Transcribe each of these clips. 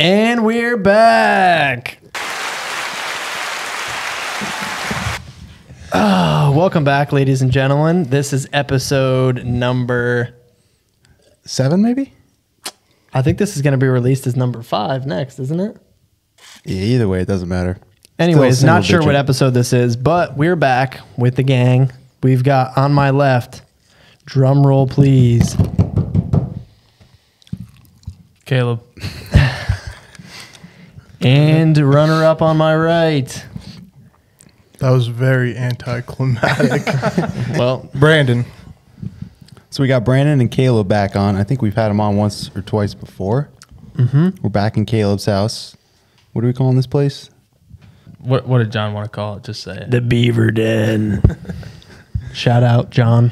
And we're back. Welcome back, ladies and gentlemen. This is episode number 7, maybe? I think this is going to be released as number 5 next, isn't it? Yeah, either way, it doesn't matter. Anyways, not sure what episode this is, but we're back with the gang. We've got on my left, drum roll please, Caleb. and runner up on my right. That was very anticlimactic. Well, Brandon. So we got Brandon and Caleb back on. I think we've had them on once or twice before. We're back in Caleb's house. What are we calling this place? What did John want to call it? Just say it. the Beaver Den. Shout out, John.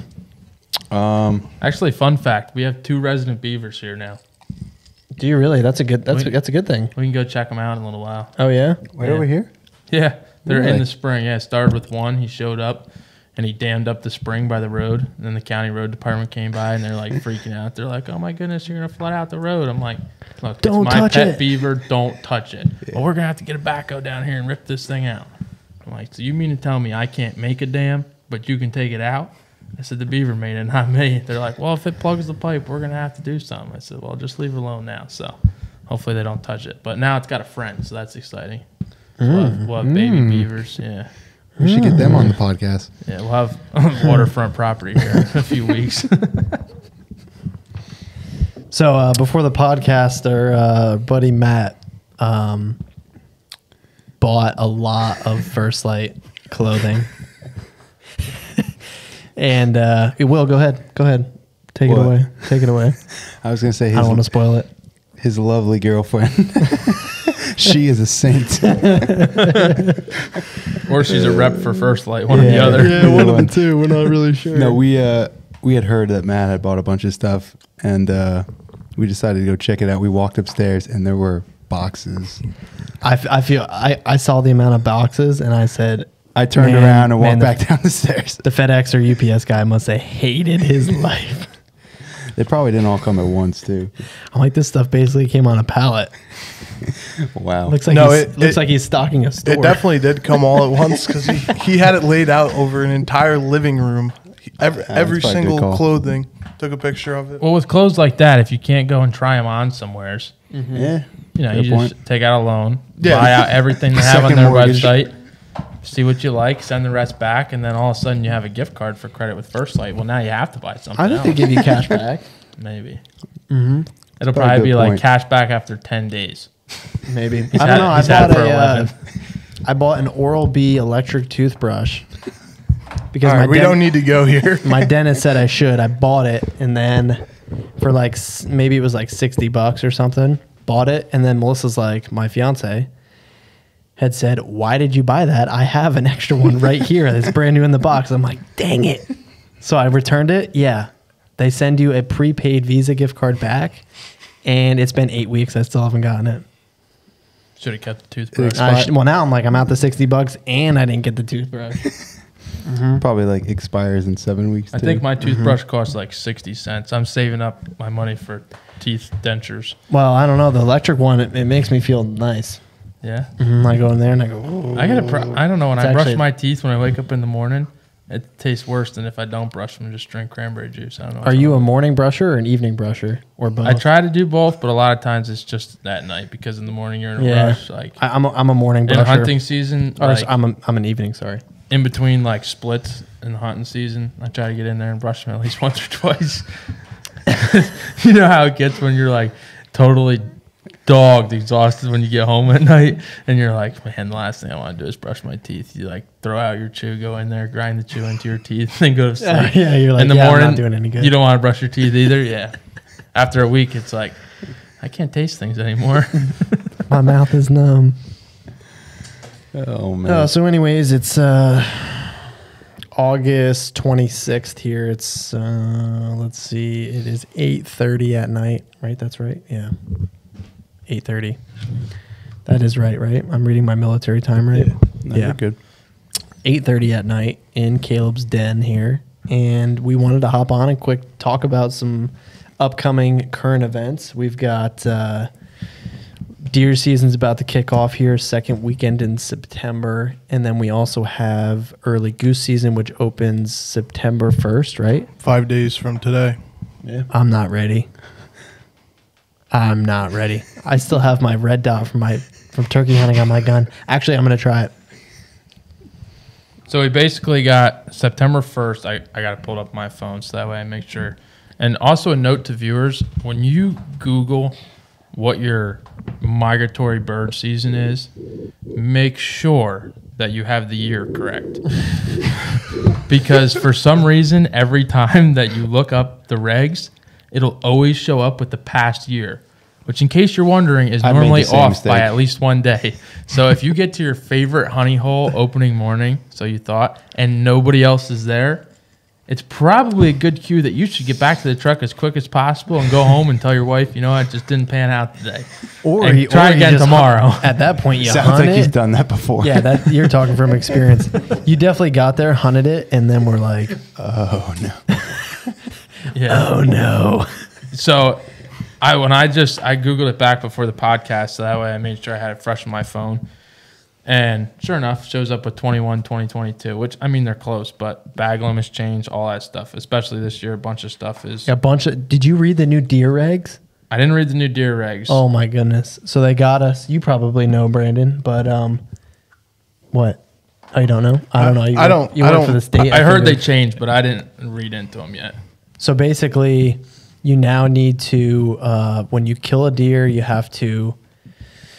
Actually, fun fact: we have 2 resident beavers here now. Do you really? That's a good thing. We can go check them out in a little while. Oh yeah? Right over here? Yeah, they're Really? in the spring. Yeah, it started with one. He showed up, and he dammed up the spring by the road. And then the county road department came by, and they're like freaking out. They're like, "Oh my goodness, you're gonna flood out the road." I'm like, "Look, Don't it's my touch pet it. beaver. Don't touch it." Well, we're gonna have to get a backhoe down here and rip this thing out. I'm like, "So you mean to tell me I can't make a dam, but you can take it out?" I said, "The beaver made it, not me." They're like, "Well, if it plugs the pipe, we're gonna have to do something." I said, "Well, just leave it alone now." So hopefully they don't touch it. But now it's got a friend, so that's exciting. So we'll have baby beavers. Yeah. We should get them on the podcast. Yeah, we'll have waterfront property here in a few weeks. So before the podcast, our buddy Matt bought a lot of First Light clothing. And Will, go ahead. Take What? it away. Take it away. I was going to say I don't want to spoil it. his lovely girlfriend. She is a saint. Or she's a rep for First Light, one or the other. Yeah, one of the two. We're not really sure. No, we had heard that Matt had bought a bunch of stuff, and we decided to go check it out. We walked upstairs, and there were boxes. I feel I saw the amount of boxes, and I said, I turned around and walked back down the stairs. The FedEx or UPS guy must have hated his life. They probably didn't all come at once, too. I'm like, this stuff basically came on a pallet. Wow. Looks like he's stocking a store. It definitely did come all at once because he had it laid out over an entire living room. Every probably a good single call. clothing. Took a picture of it. Well, with clothes like that, if you can't go and try them on somewheres, Yeah. you know, Good you point. just take out a loan, Yeah. buy out everything they have on Second their mortgage. website, see what you like, send the rest back, and then all of a sudden you have a gift card for credit with First Light. Well, now you have to buy something I think else. they give you cash back. Maybe. Mm-hmm. It'll probably a probably good be like point. cash back after 10 days. Maybe. He's I don't had- know. he's had it for 11. I bought an Oral-B electric toothbrush because All right, we don't need to go here. my dentist said I should. I bought it, and then for like maybe it was like $60 or something. Bought it, and then Melissa's like, my fiance had said, "Why did you buy that? I have an extra one right here. It's brand new in the box." I'm like, dang it. So I returned it. Yeah. They send you a prepaid Visa gift card back, and it's been 8 weeks. I still haven't gotten it. Should have kept the toothbrush. Well, now I'm like, I'm out the $60, and I didn't get the toothbrush. Probably like expires in 7 weeks, I too. think my toothbrush costs like 60 cents. I'm saving up my money for teeth dentures. Well, I don't know. The electric one, it makes me feel nice. Yeah. I go in there and I go, ooh. I don't know. When It's I brush actually- my teeth when I wake up in the morning, it tastes worse than if I don't brush them and just drink cranberry juice. I don't know. Are you a morning brusher or an evening brusher or both? I try to do both, but a lot of times it's just that night because in the morning you're in a rush. Like I'm a morning in brusher. hunting season, Or like, I'm an evening. Sorry. in between like splits in the hunting season, I try to get in there and brush them at least once or twice. You know how it gets when you're like totally dogged, exhausted when you get home at night, and you're like, man, the last thing I want to do is brush my teeth. You like throw out your chew, go in there, grind the chew into your teeth, then go to sleep. Yeah, you're like, in the yeah, morning, I'm not doing any good. You don't want to brush your teeth either. Yeah. After a week, it's like I can't taste things anymore. My mouth is numb. Oh, man. So anyways, it's August 26th here. It's let's see, it is 8:30 at night, right? That's right. Yeah. 8:30. That is right? I'm reading my military time, right? No, you're good. 8:30 at night in Caleb's den here, and we wanted to hop on and quick talk about some upcoming current events. We've got the deer season's about to kick off here, second weekend in September. And then we also have early goose season, which opens September 1st, right? 5 days from today. Yeah. I'm not ready. I'm not ready. I still have my red dot from turkey hunting on my gun. Actually, I'm going to try it. So we basically got September 1st. I got to pull it up my phone so that way I make sure. And also a note to viewers, when you Google what your migratory bird season is, make sure that you have the year correct. Because for some reason, every time that you look up the regs, it'll always show up with the past year, which in case you're wondering is normally off by at least 1 day. So if you get to your favorite honey hole opening morning, so you thought, and nobody else is there, it's probably a good cue that you should get back to the truck as quick as possible and go home and tell your wife, you know what, it just didn't pan out today. Or try again tomorrow. At that point, you Sounds hunt like it. he's done that before. Yeah, that you're talking from experience. You definitely got there, hunted it, and then we're like, Oh no. Yeah. oh no. So I Googled it back before the podcast, so that way I made sure I had it fresh on my phone. And sure enough, shows up with 21, 2022, which, I mean, they're close, but bag limits change, all that stuff. Especially this year, a bunch of stuff is... Did you read the new deer regs? I didn't read the new deer regs. Oh, my goodness. So they got us. You probably know, Brandon, but what? Oh, you don't know? I don't know. You work for the state. I heard they changed, but I didn't read into them yet. So basically, you now need to, when you kill a deer, you have to...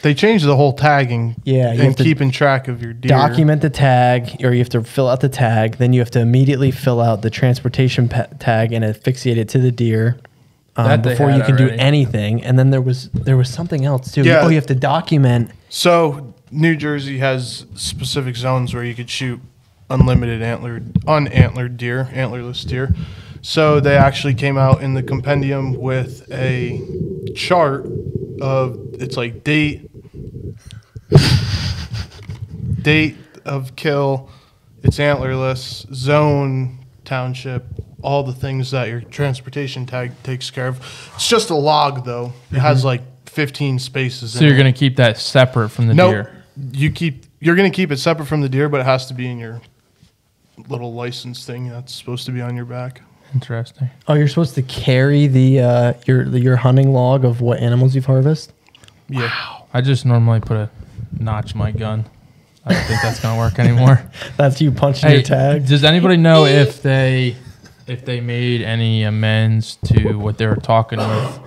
They changed the whole tagging. Yeah, you have and to keeping track of your deer. document the tag, or you have to fill out the tag. Then you have to immediately fill out the transportation tag and affixate it to the deer before you can do anything. And then there was something else too. Yeah. Oh, you have to document. So New Jersey has specific zones where you could shoot unlimited unantlered deer, antlerless deer. So they actually came out in the compendium with a chart of, it's like date of kill, it's antlerless, zone, township, all the things that your transportation tag takes care of. It's just a log though. It has like 15 spaces So you're going to keep that separate from the deer? You're going to keep it separate from the deer, but it has to be in your little license thing that's supposed to be on your back. Interesting. Oh, you're supposed to carry the your hunting log of what animals you've harvested? Yeah. Wow. I just normally put a notch in my gun. I don't think that's going to work anymore. That's you punching your tag. Does anybody know if they made any amends to what they were talking with?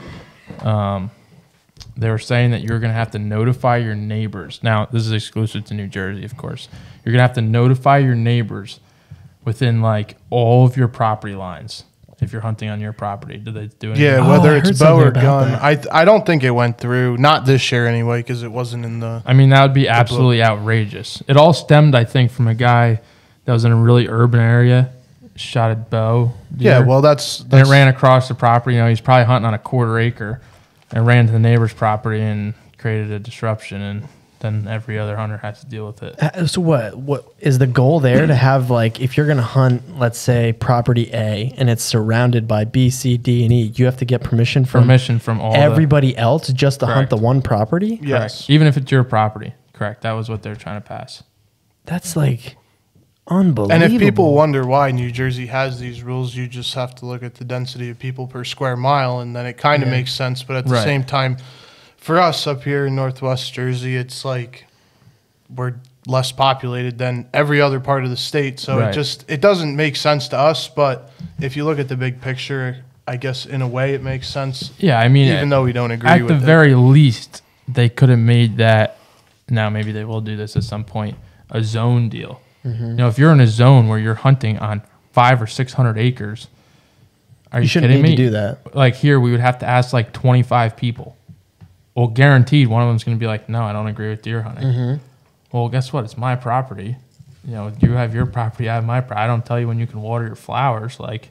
They were saying that you're going to have to notify your neighbors. Now, this is exclusive to New Jersey, of course. You're going to have to notify your neighbors within like all of your property lines if you're hunting on your property. Do they do anything? Yeah, whether it's bow or gun. that. I don't think it went through. Not this year anyway, because it wasn't in the... I mean, that would be absolutely outrageous. It all stemmed, I think, from a guy that was in a really urban area, shot a bow. Yeah, well, that's... And it ran across the property. You know, he's probably hunting on a quarter acre and ran to the neighbor's property and created a disruption, and then every other hunter has to deal with it. So what is the goal there to have, like, if you're going to hunt, let's say, property A and it's surrounded by B, C, D, and E, you have to get permission from all everybody else just to hunt Correct. the one property? Yes. Correct. Even if it's your property. Correct. That was what they're trying to pass. That's like unbelievable. And if people wonder why New Jersey has these rules, you just have to look at the density of people per square mile, and then it kind of makes sense. But at the same time, for us up here in Northwest Jersey, it's like we're less populated than every other part of the state. So it doesn't make sense to us. But if you look at the big picture, I guess in a way it makes sense. Yeah, I mean, even though we don't agree with it. At the very least, they could have made that. Now, maybe they will do this at some point, a zone deal. You know, if you're in a zone where you're hunting on 500 or 600 acres, are you shouldn't kidding need me? to do that. Like here, we would have to ask like 25 people. Well, guaranteed, one of them's going to be like, "No, I don't agree with deer hunting." Well, guess what? It's my property. You know, you have your property, I have my property. I don't tell you when you can water your flowers. Like,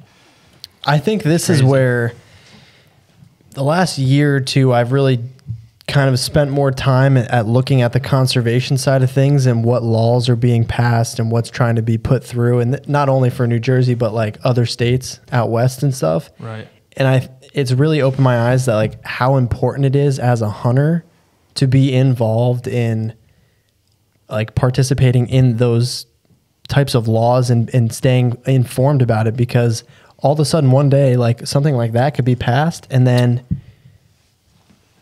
I think this is where the last year or two I've really kind of spent more time at looking at the conservation side of things and what laws are being passed and what's trying to be put through, and not only for New Jersey but like other states out west and stuff. right. And it's really opened my eyes that like how important it is as a hunter to be involved in like participating in those types of laws and staying informed about it, because all of a sudden one day like something like that could be passed and then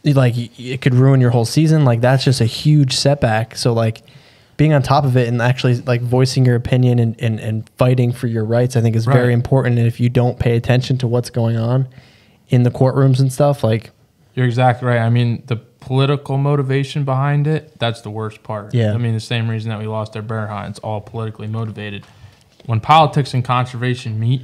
like it could ruin your whole season. Like that's just a huge setback. So like being on top of it and actually like voicing your opinion and fighting for your rights, I think is very important. And if you don't pay attention to what's going on in the courtrooms and stuff, like you're exactly right. I mean, the political motivation behind it, that's the worst part. Yeah. I mean, the same reason that we lost our bear hunt, it's all politically motivated. When politics and conservation meet,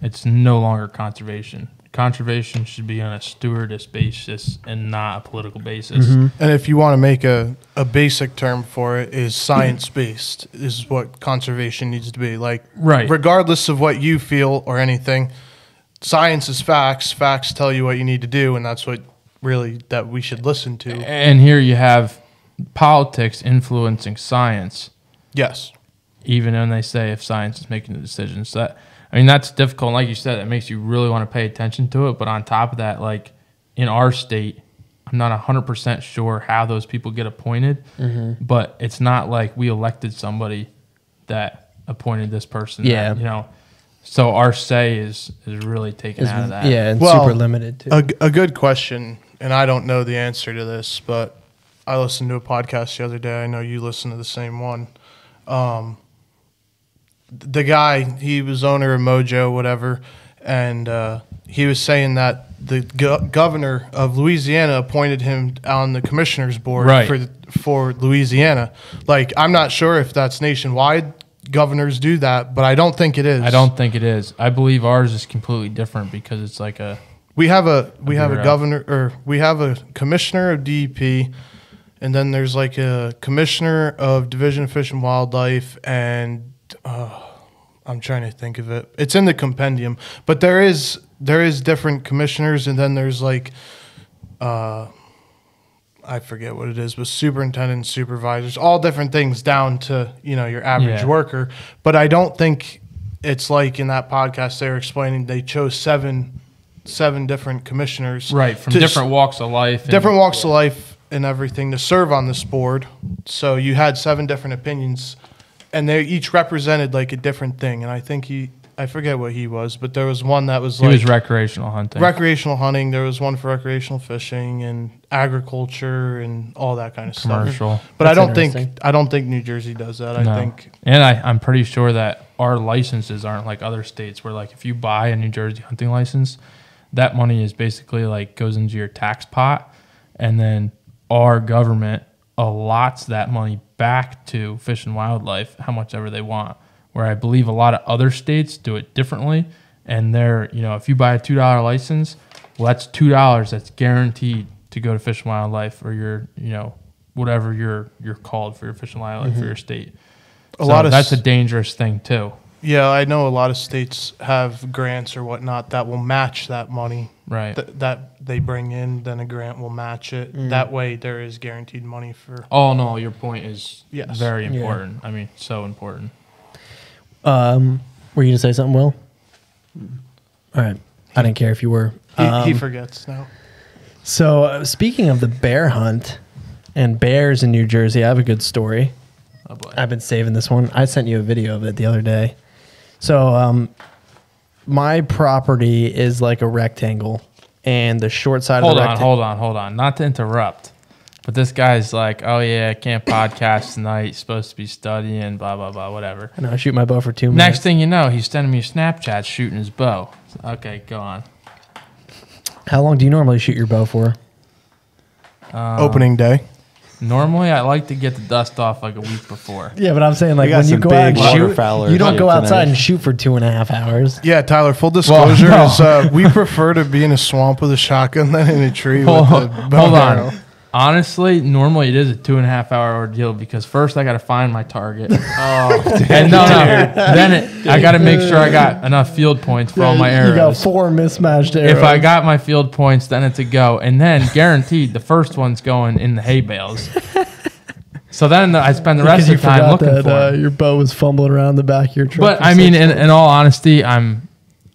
it's no longer conservation. Conservation should be on a stewardess basis and not a political basis. And if you want to make a basic term for it, is science-based is what conservation needs to be. Like, regardless of what you feel or anything, science is facts. Facts tell you what you need to do, and that's what really that we should listen to. And here you have politics influencing science. Yes. Even when they say if science is making the decisions. I mean, that's difficult. Like you said, it makes you really want to pay attention to it. But on top of that, like in our state, I'm not 100% sure how those people get appointed. But it's not like we elected somebody that appointed this person. Yeah. That, you know, so our say is really taken out of that. Yeah, and super limited too. A good question, and I don't know the answer to this, but I listened to a podcast the other day. I know you listen to the same one. The guy, he was owner of Mojo, whatever, and he was saying that the governor of Louisiana appointed him on the commissioner's board for Louisiana. Like, I'm not sure if that's nationwide. Governors do that, but I don't think it is. I don't think it is. I believe ours is completely different because it's like we have a governor, or we have a commissioner of DEP, and then there's like a commissioner of Division of Fish and Wildlife, and I'm trying to think of it. It's in the compendium, but there is different commissioners, and then there's like I forget what it is, but superintendents, supervisors, all different things down to, you know, your average worker. But I don't think it's like in that podcast they were explaining they chose seven different commissioners. Right, from different walks of life. Different walks of life and everything to serve on this board. So you had 7 different opinions, and they each represented like a different thing. And I think I forget what he was, but there was one that was like... He was recreational hunting. Recreational hunting. There was one for recreational fishing and agriculture and all that kind of Commercial. Stuff. But I don't think New Jersey does that. No. I think... And I'm pretty sure that our licenses aren't like other states where like if you buy a New Jersey hunting license, that money is basically like goes into your tax pot, and then our government allots that money back to Fish and Wildlife how much ever they want. Where I believe a lot of other states do it differently, and they're, you know, if you buy a $2 license, well, that's $2 that's guaranteed to go to Fish and Wildlife or your, you know, whatever you're called for your Fish and Wildlife for your state. That's a dangerous thing too. Yeah, I know a lot of states have grants or whatnot that will match that money. Right. That they bring in, then a grant will match it. That way there is guaranteed money for... Oh, no, your point is very important. Yeah. I mean, so important. Were you going to say something, Will? All right. I didn't care if you were. He forgets now. So, speaking of the bear hunt and bears in New Jersey, I have a good story. Oh, boy. I've been saving this one. I sent you a video of it the other day. So, my property is like a rectangle, and the short side of the rectangle... Hold on. Not to interrupt, but this guy's like, oh, yeah, I can't podcast tonight. Supposed to be studying, blah, blah, blah, whatever. I know, I shoot my bow for 2 minutes. Next thing you know, he's sending me Snapchats shooting his bow. Okay, go on. How long do you normally shoot your bow for? Opening day. Normally, I like to get the dust off like a week before. Yeah, but I'm saying like when you go out and shoot, you don't go outside and shoot for 2.5 hours. Yeah, Tyler, full disclosure is we prefer to be in a swamp with a shotgun than in a tree with a bow and arrow. Honestly, normally it is a 2.5 hour ordeal because first I got to find my target. And then I got to make sure I got enough field points for all my arrows. You got 4 mismatched arrows. If I got my field points, then it's a go. And then guaranteed the first one's going in the hay bales. So then I spend the rest of the time looking for it. Your bow was fumbling around the back of your truck. But I mean, in all honesty, I'm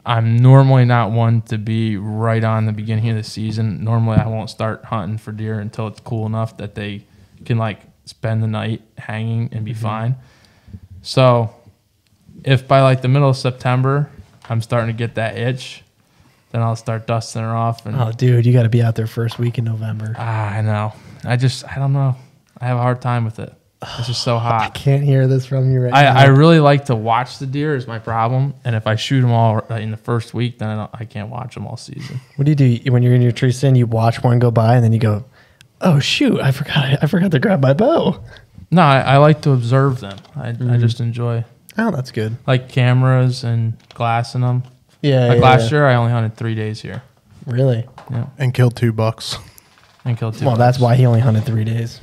I'm normally not one to be right on the beginning of the season. Normally, I won't start hunting for deer until it's cool enough that they can like spend the night hanging and be fine. So if by like the middle of September, I'm starting to get that itch, then I'll start dusting her off. And Oh, dude, you got to be out there first week in November. I know. I don't know. I have a hard time with it. It's just so I hot. can't hear this from you right I now. really like to watch the deer is my problem. And if I shoot them all in the first week, then I can't watch them all season. What do? When you're in your tree stand? You watch one go by and then you go, "Oh shoot! I forgot to grab my bow." No, I like to observe them. I just enjoy Oh, that's good. like cameras and glass in them. Yeah. Like yeah, last yeah. year, I only hunted 3 days here. Really? Yeah, And killed 2 bucks. and killed 2. Well, that's why he only hunted 3 days.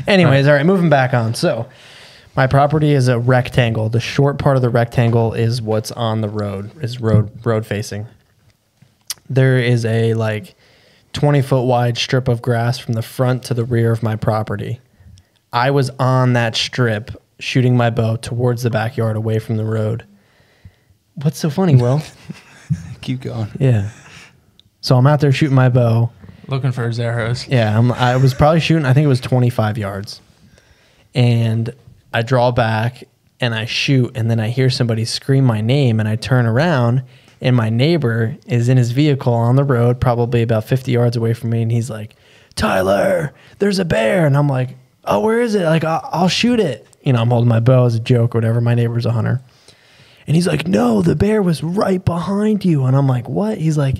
Anyways, all right, moving back on. So, my property is a rectangle. The short part of the rectangle is what's on the road, is road facing. There is a like 20-foot wide strip of grass from the front to the rear of my property. I was on that strip shooting my bow towards the backyard away from the road. What's so funny, Will? Keep going. Yeah. So I'm out there shooting my bow. Looking for his arrows. Yeah, I was probably shooting, I think it was 25 yards. And I draw back and I shoot, and then I hear somebody scream my name, and I turn around, and my neighbor is in his vehicle on the road, probably about 50 yards away from me, and he's like, "Tyler, there's a bear." And I'm like, "Oh, where is it?" Like, I'll shoot it. You know, I'm holding my bow as a joke or whatever. My neighbor's a hunter. And he's like, "No, the bear was right behind you." And I'm like, "What?" He's like,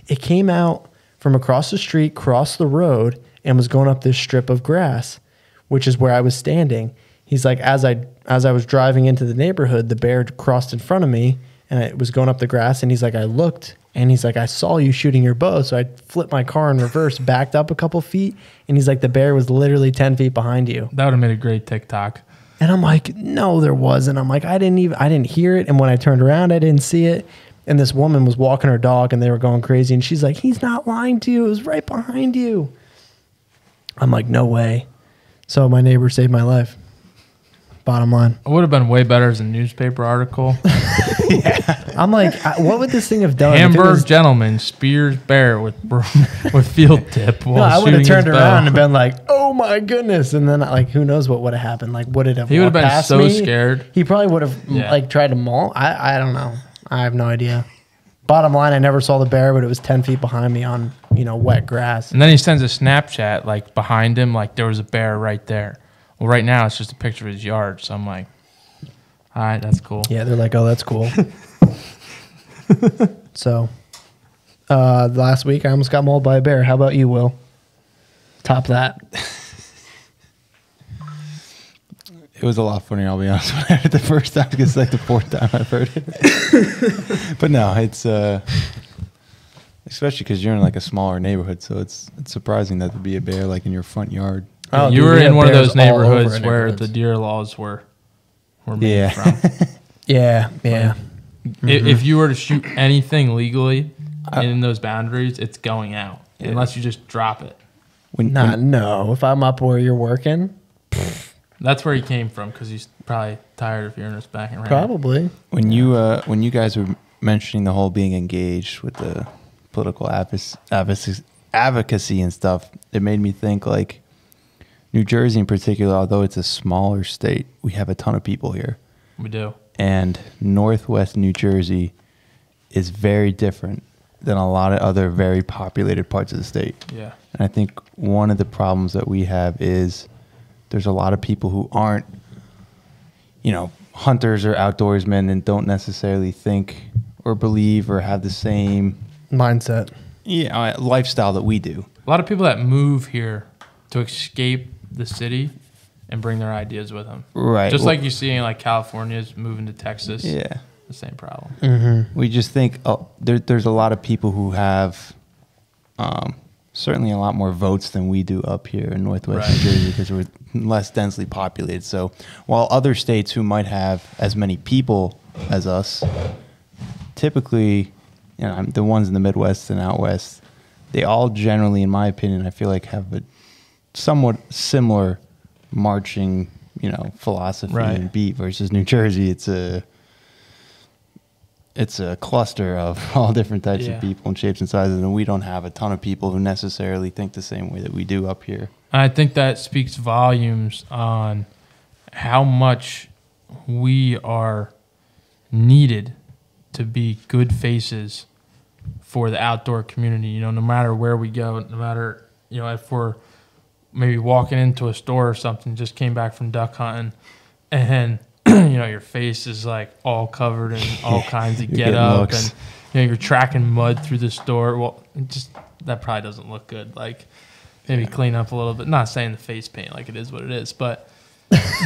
"It came out from across the street, crossed the road, and was going up this strip of grass, which is where I was standing." He's like, as I was driving into the neighborhood, the bear crossed in front of me, and it was going up the grass. And he's like, I looked, and he's like, "I saw you shooting your bow." So I flipped my car in reverse, backed up a couple feet, and he's like, "The bear was literally 10 feet behind you." That would have made a great TikTok. And I'm like, "No, there wasn't." I'm like, I didn't hear it. And when I turned around, I didn't see it. And this woman was walking her dog, and they were going crazy. And she's like, "He's not lying to you. It was right behind you." I'm like, "No way." So my neighbor saved my life. Bottom line. It would have been way better as a newspaper article. I'm like, what would this thing have done? If it Hamburg was- gentleman spears bear with field tip. No, I would have turned around and been like, "Oh my goodness!" And then like, who knows what would have happened? Like, would it have? He would have walked been past so me? scared. He probably would have Yeah. like tried to maul. I don't know. I have no idea. Bottom line, I never saw the bear, but it was 10 feet behind me on wet grass. And then he sends a Snapchat like behind him, like there was a bear right there. Well, right now it's just a picture of his yard. So I'm like, all right, that's cool. Yeah, they're like, "Oh, that's cool." So, last week I almost got mauled by a bear. How about you, Will? Top that. It was a lot funnier, I'll be honest. When I heard it the first time, because it's like the 4th time I've heard it. But no, it's especially because you're in like a smaller neighborhood, so it's surprising that there'd be a bear like in your front yard. Oh, you dude, were we in have one of bears those all over neighborhoods in where neighborhoods. the deer laws were made Yeah. from. Yeah, yeah. If you were to shoot anything legally in those boundaries, it's going out unless you just drop it. No. If I'm up where you're working, That's where he came from because he's probably tired of hearing us back and around. probably. When you guys were mentioning the whole being engaged with the political advocacy and stuff, it made me think like New Jersey in particular, although it's a smaller state, we have a ton of people here. We do. And Northwest New Jersey is very different than a lot of other very populated parts of the state. Yeah. And I think one of the problems that we have is there's a lot of people who aren't, hunters or outdoorsmen and don't necessarily think or believe or have the same Mindset. lifestyle that we do. A lot of people that move here to escape the city and bring their ideas with them. Right. Just like you see in like California's moving to Texas. Yeah. The same problem. Mm-hmm. We just think there's a lot of people who have certainly a lot more votes than we do up here in Northwest New Jersey because we're less densely populated. So while other states who might have as many people as us, typically, the ones in the Midwest and out West, they all generally, in my opinion, I feel like have a somewhat similar marching, philosophy and beat versus New Jersey. it's a cluster of all different types Yeah. of people and shapes and sizes, and we don't have a ton of people who necessarily think the same way that we do up here. I think that speaks volumes on how much we are needed to be good faces for the outdoor community. You know, no matter where we go, no matter, you know, if we're maybe walking into a store or something, just came back from duck hunting, and you know, your face is like all covered in all kinds of get up, looks. and you know, you're tracking mud through the store. Well, just that probably doesn't look good. Like, maybe clean up a little bit. Not saying the face paint, like, it is what it is, but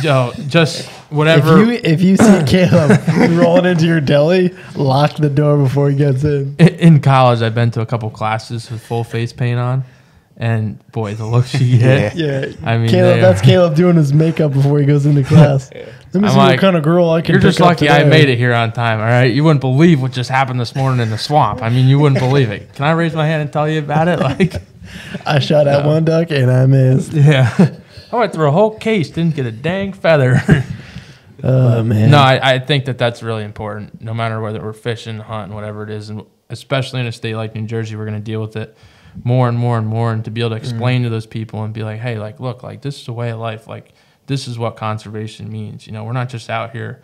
Joe, just whatever. If you see Caleb rolling into your deli, lock the door before he gets in. In college, I've been to a couple classes with full face paint on, and boy, the looks you get. Yeah, I mean, Caleb. That's Caleb doing his makeup before he goes into class. Let me I'm see like, what kind of girl I can. You're just pick up lucky I today. made it here on time. All right, you wouldn't believe what just happened this morning in the swamp. I mean, you wouldn't believe it. Can I raise my hand and tell you about it? Like, I shot at one duck and I missed. yeah, I went through a whole case, didn't get a dang feather. Oh man. No, I think that's really important. No matter whether we're fishing, hunting, whatever it is, and especially in a state like New Jersey, we're going to deal with it more and more and more. And to be able to explain to those people and be like, hey, like, look, like, this is a way of life. Like, this is what conservation means. You know, we're not just out here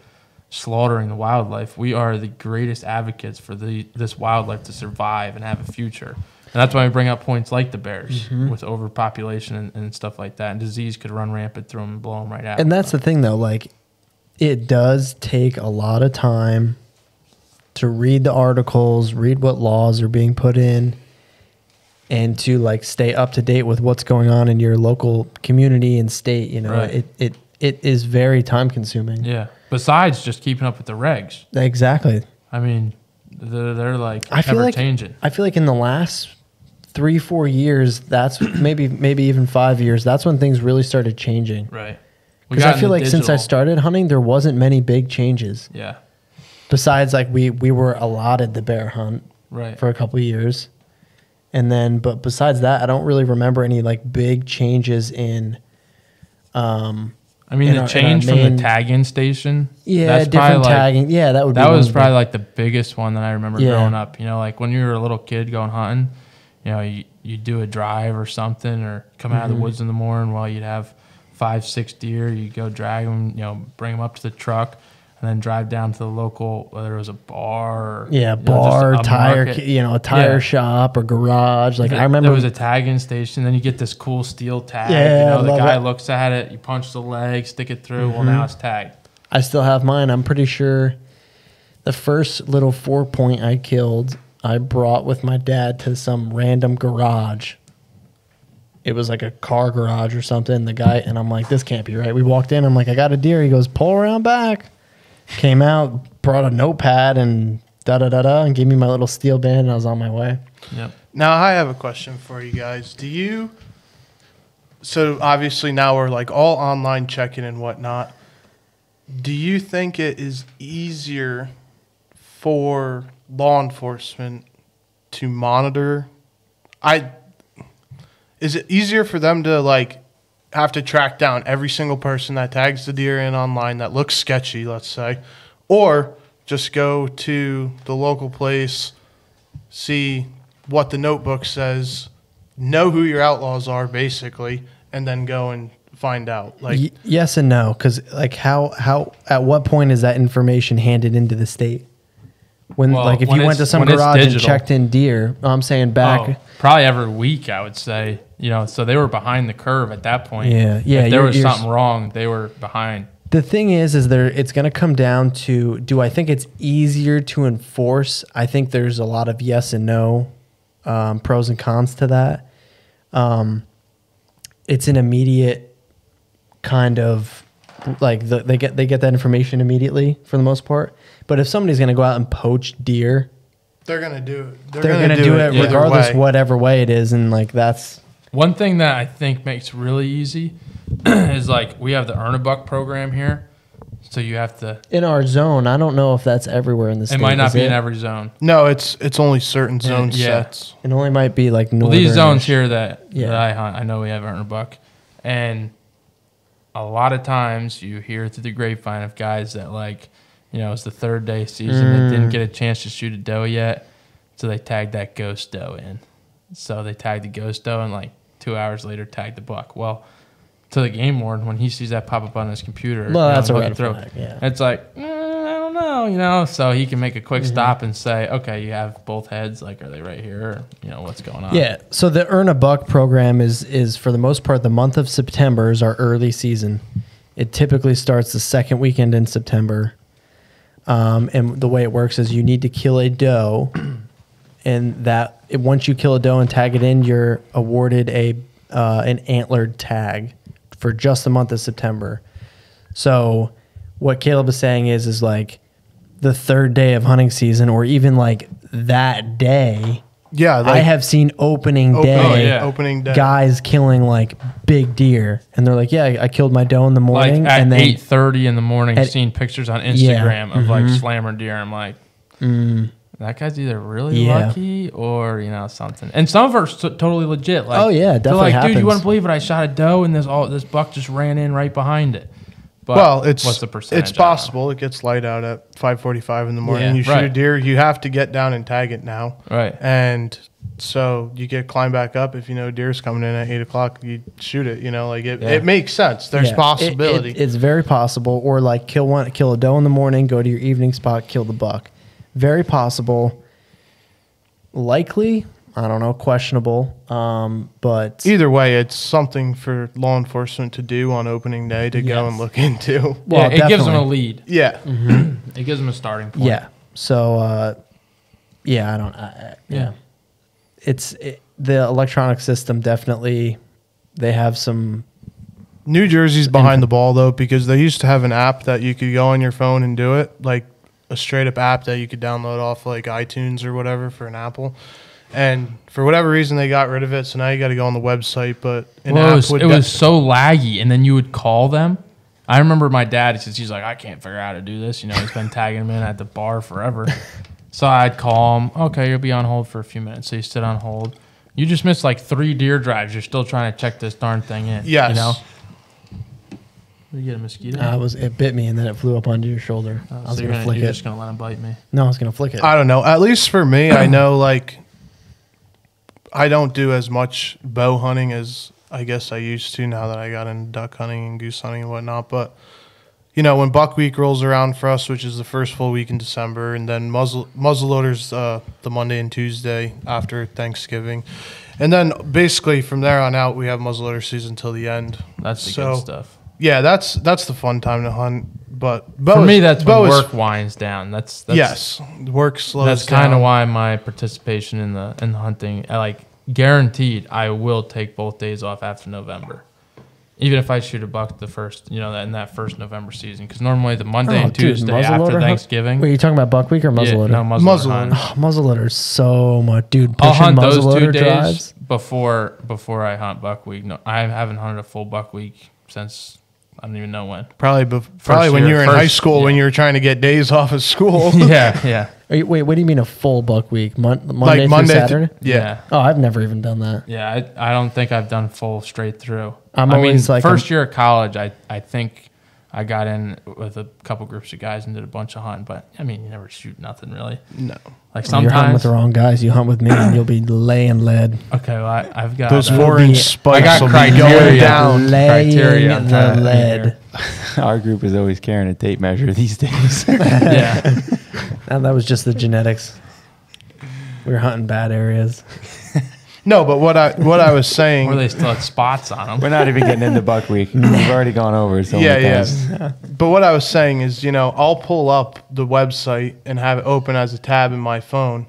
slaughtering the wildlife. We are the greatest advocates for this wildlife to survive and have a future. And that's why we bring up points like the bears with overpopulation and stuff like that. And disease could run rampant through them and blow them right out. And that's the thing, though. Like, it does take a lot of time to read the articles, read what laws are being put in, and to like stay up to date with what's going on in your local community and state. You know, Right. it is very time consuming. Yeah. Besides just keeping up with the regs. Exactly. I mean, they're like I feel ever like changing. I feel like in the last 3-4 years, that's maybe even 5 years. That's when things really started changing. Right. Because I feel like since I started hunting, there wasn't many big changes. Yeah. Besides, like we were allotted the bear hunt Right. for a couple of years, and then but besides that, I don't really remember any like big changes in. I mean, in the our change from main- the tagging station. Yeah, that's probably different tagging. Yeah, that would. That be was one probably big- like the biggest one that I remember Yeah. growing up. You know, like when you were a little kid going hunting, you know, you do a drive or something, or come out of the woods in the morning while you'd have 5-6 deer. You go drag them, you know, bring them up to the truck, and then drive down to the local, whether it was a bar or bar, tire, market. a tire Yeah. shop or garage. Like I remember there was a tagging station. Then you get this cool steel tag. Yeah, you know, I the love guy it. looks at it. You punch the leg, stick it through. Well, now it's tagged. I still have mine. I'm pretty sure the first little 4-point I killed, I brought with my dad to some random garage. It was like a car garage or something. The guy, and I'm like, this can't be right. We walked in. I'm like, I got a deer. He goes, pull around back. Came out, brought a notepad and da-da-da-da, and gave me my little steel band, and I was on my way. Yep. Now I have a question for you guys. So obviously now we're like all online checking and whatnot. Do you think it is easier for law enforcement to monitor? Is it easier for them to like have to track down every single person that tags the deer in online that looks sketchy, let's say, or just go to the local place, see what the notebook says, know who your outlaws are basically, and then go and find out? Like, Yes and no, because like how at what point is that information handed into the state? When Well, like if when you went to it's- some when it's garage and digital. checked in deer, I'm saying back. Oh, probably every week, I would say. You know, so they were behind the curve at that point. Yeah, yeah, If there you're- was you're- something wrong, they were behind. The thing is it's going to come down to, do I think it's easier to enforce? I think there's a lot of yes and no, pros and cons to that. It's an immediate kind of like they get that information immediately for the most part. But if somebody's going to go out and poach deer, they're going to do it. they're going to do it either regardless way. whatever way it is, and like that's One thing that I think makes really easy is like we have the Earn a Buck program here. So you have to, in our zone. I don't know if that's everywhere in the state. it might not is be it? in every zone. No, it's only certain zone Yeah. sets. It only might be like Well, northern. these zones here that Yeah. I hunt, I know we have Earn a Buck. And a lot of times you hear through the grapevine of guys that like, You know, it was the 3rd day season. They didn't get a chance to shoot a doe yet, so they tagged that ghost doe in. So they tagged the ghost doe, and like 2 hours later, tagged the buck. Well, to the game warden, when he sees that pop up on his computer, Well, that's a looking red flag, yeah. it's like, I don't know, you know. So he can make a quick stop and say, okay, you have both heads. Like, are they right here? Or, you know, what's going on? Yeah. So the Earn a Buck program is for the most part, the month of September is our early season. It typically starts the 2nd weekend in September. And the way it works is you need to kill a doe, and once you kill a doe and tag it in, you're awarded an antlered tag for just the month of September. So what Caleb is saying is like the 3rd day of hunting season, or even like that day. Yeah, I have seen opening day guys killing like big deer, and they're like, "Yeah, I killed my doe in the morning." Like at and then 8:30 in the morning, seeing pictures on Instagram of like slammer deer. I'm like, that guy's either really lucky or something. And some of are totally legit. Like, oh yeah, definitely. They're like, happens. dude, you wouldn't believe it. I shot a doe, and this buck just ran in right behind it. But well, what's the percentage? It's possible. It gets light out at 5:45 in the morning. Yeah, you shoot a deer, you have to get down and tag it now. Right. And so you climb back up. If you know deer's coming in at 8 o'clock, you shoot it. It makes sense. There's possibility. It's very possible. Or like kill a doe in the morning, go to your evening spot, kill the buck. Very possible. Likely, I don't know, questionable. But either way, it's something for law enforcement to do on opening day to go and look into. Well, it gives them a lead. Yeah. It gives them a starting point. Yeah. So, I don't. Yeah. The electronic system definitely. They have some. New Jersey's behind the ball though, because they used to have an app that you could go on your phone and do it, like a straight up app that you could download off like iTunes or whatever for an Apple. And for whatever reason, they got rid of it. So now you got to go on the website. But it was so laggy. And then you would call them. I remember my dad, he's like, I can't figure out how to do this. He's been tagging them in at the bar forever. So I'd call him. Okay, you'll be on hold for a few minutes. So you sit on hold. You just missed like 3 deer drives. You're still trying to check this darn thing in. Yes. Did you get a mosquito? It bit me and then it flew up onto your shoulder. I was going to flick it. You're just going to let him bite me? No, I was going to flick it. I don't know. At least for me, I know like I don't do as much bow hunting as I guess I used to now that I got into duck hunting and goose hunting and whatnot. But, when Buck Week rolls around for us, which is the first full week in December, and then muzzleloaders the Monday and Tuesday after Thanksgiving. And then basically from there on out, we have muzzleloader season till the end. That's the good stuff. Yeah, that's the fun time to hunt. But for me, that's when work winds down. That's yes, work slows down. That's kind of why my participation in the hunting, guaranteed, I will take both days off after November, even if I shoot a buck the first, in that first November season. Because normally the Monday and Tuesday after Thanksgiving. Wait, you talking about Buck Week or muzzleloader? Yeah, no, muzzleloader. Muzzleloader is so much, dude. I'll hunt those 2 days drives before I hunt Buck Week. No, I haven't hunted a full Buck Week since. I don't even know when. Probably when you were in high school when you were trying to get days off of school. Yeah. Wait, what do you mean a full Buck Week? Monday through Saturday? Yeah. Oh, I've never even done that. Yeah, I don't think I've done full straight through. First year of college, I think I got in with a couple groups of guys and did a bunch of hunting. But, you never shoot nothing really. No. Like sometimes. You're hunting with the wrong guys. You hunt with me and you'll be laying lead. Okay, well, I've got... Those 4-inch spikes will be going down. Laying the lead. Our group is always carrying a tape measure these days. Yeah. And that was just the genetics. We were hunting bad areas. No, but what I was saying... Or they still had spots on them. We're not even getting into Buck Week. We've already gone over it so many times. Yeah. But what I was saying is, I'll pull up the website and have it open as a tab in my phone.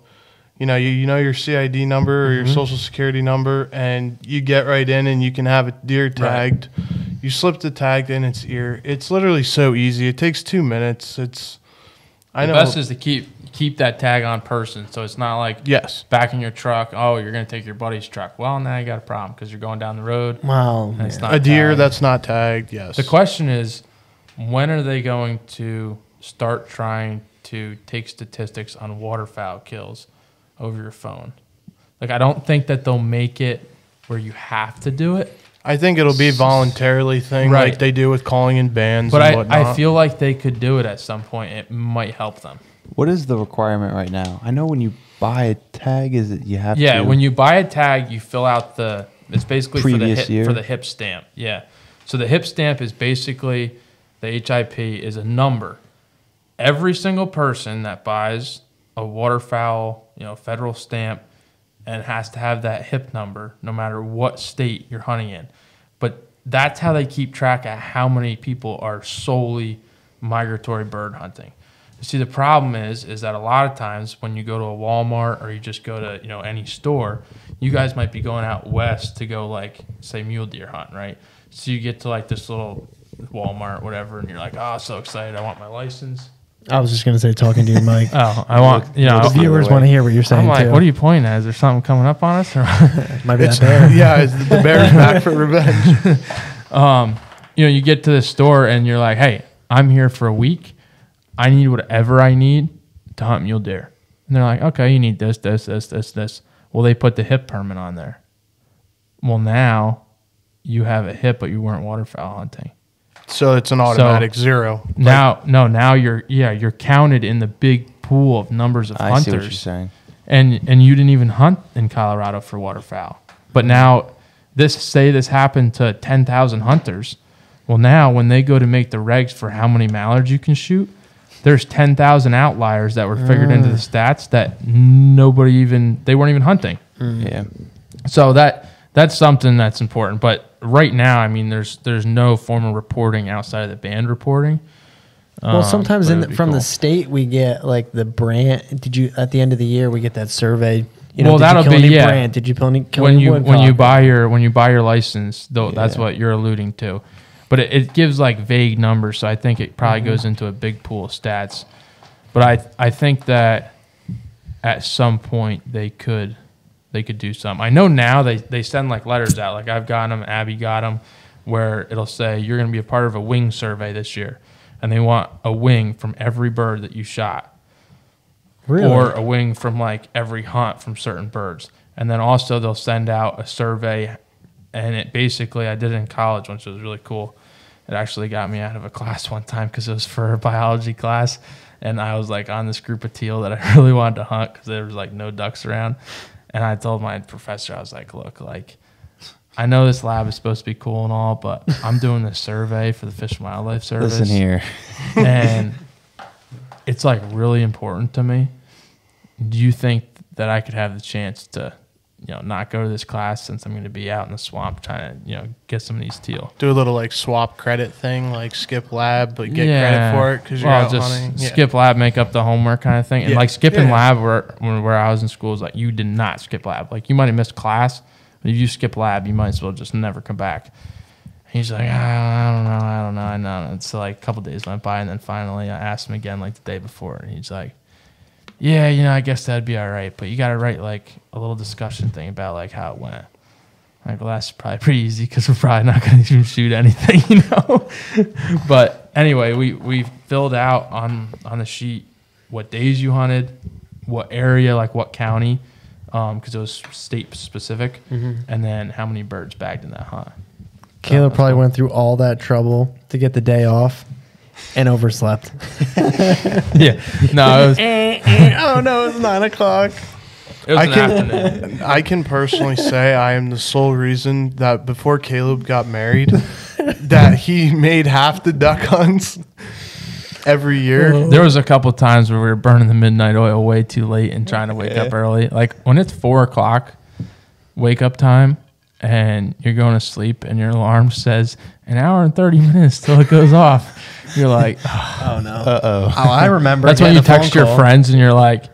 You know your CID number or your social security number, and you get right in and you can have a deer tagged. Right. You slip the tag in its ear. It's literally so easy. It takes 2 minutes. The best is to keep that tag on person, so it's not like back in your truck. Oh, you're gonna take your buddy's truck. Well, now you got a problem because you're going down the road. Wow, it's not a deer tagged. That's not tagged. Yes. The question is, when are they going to start trying to take statistics on waterfowl kills over your phone? Like, I don't think that they'll make it where you have to do it. I think it'll be voluntarily thing Right. like they do with calling in bands But and whatnot. I feel like they could do it at some point. It might help them. What is the requirement right now? I know when you buy a tag, is it you have to? Yeah, when you buy a tag, you fill out it's basically Previous year? for the hip stamp. Yeah. So the hip stamp is basically, the HIP is a number. Every single person that buys a waterfowl, federal stamp, and has to have that hip number no matter what state you're hunting in. But that's how they keep track of how many people are solely migratory bird hunting. See, the problem is that a lot of times when you go to a Walmart or you just go to, any store, you guys might be going out west to go, like, say, mule deer hunt, right? So you get to, like, this little Walmart, whatever, and you're like, oh, so excited, I want my license. I was just gonna say, talking to you, Mike. Oh, I want, The viewers want to hear what you're saying I'm like, too. what are you pointing at? Is there something coming up on us? Or Might be It's, that bear. yeah, it's the bear's back for revenge. you get to the store and you're like, hey, I'm here for a week. I need whatever I need to hunt mule deer. And they're like, okay, you need this. Well, they put the hip permit on there. Well, now you have a hip, but you weren't waterfowl hunting. So it's an automatic zero. Now you're counted in the big pool of numbers of I hunters. see what you're saying. And you didn't even hunt in Colorado for waterfowl. But now this happened to 10,000 hunters. Well, now when they go to make the regs for how many mallards you can shoot, there's 10,000 outliers that were figured into the stats that they weren't even hunting. Yeah. So that's something that's important. But right now, I mean, there's no form of reporting outside of the band reporting. Well, sometimes but it would be from the cool. state we get like the brand. At the end of the year we get that survey? Well, that'll did you kill be any yeah. brand? Did you kill any? when you woodcock? buy your license, though, that's Yeah. what you're alluding to. But it gives like vague numbers, so I think it probably goes into a big pool of stats. But I think that at some point they could do something. I know now they send like letters out. Like I've gotten them, Abby got them, where it'll say you're going to be a part of a wing survey this year, and they want a wing from every bird that you shot. Really? Or a wing from like every hunt from certain birds. And then also they'll send out a survey, and it basically, I did it in college once, it was really cool. It actually got me out of a class one time because it was for a biology class, and I was like on this group of teal that I really wanted to hunt because there was like no ducks around. And I told my professor, I was like, look, like, I know this lab is supposed to be cool and all, but I'm doing this survey for the Fish and Wildlife Service. Listen here. And it's like really important to me. Do you think that I could have the chance to, not go to this class since I'm going to be out in the swamp trying to, get some of these teal? Do a little like swap credit thing, like skip lab, but get credit for it because you're out just hunting. Yeah. skip lab, make up the homework kind of thing. And Yeah. like skipping Yeah. lab where I was in school is like, you did not skip lab. Like you might have missed class, but if you skip lab, you might as well just never come back. He's like, I don't know. And so like a couple days went by, and then finally I asked him again like the day before, and he's like, yeah, I guess that'd be all right, but you got to write like a little discussion thing about like how it went. I'm like, well, that's probably pretty easy because we're probably not going to even shoot anything, But anyway, we filled out on the sheet what days you hunted, what area, like what county, because it was state specific, and then how many birds bagged in that hunt. Caleb probably went through all that trouble to get the day off and overslept. Yeah, no, it was Oh no, it's 9 o'clock. an afternoon. I can personally say I am the sole reason that before Caleb got married, that he made half the duck hunts every year. There was a couple times where we were burning the midnight oil way too late and trying to wake up early. Like when it's 4 o'clock wake up time and you're going to sleep and your alarm says an hour and 30 minutes till it goes off. You're like, Oh no. Uh-oh. Oh, I remember. that's when you getting a text phone your call. friends and you're like,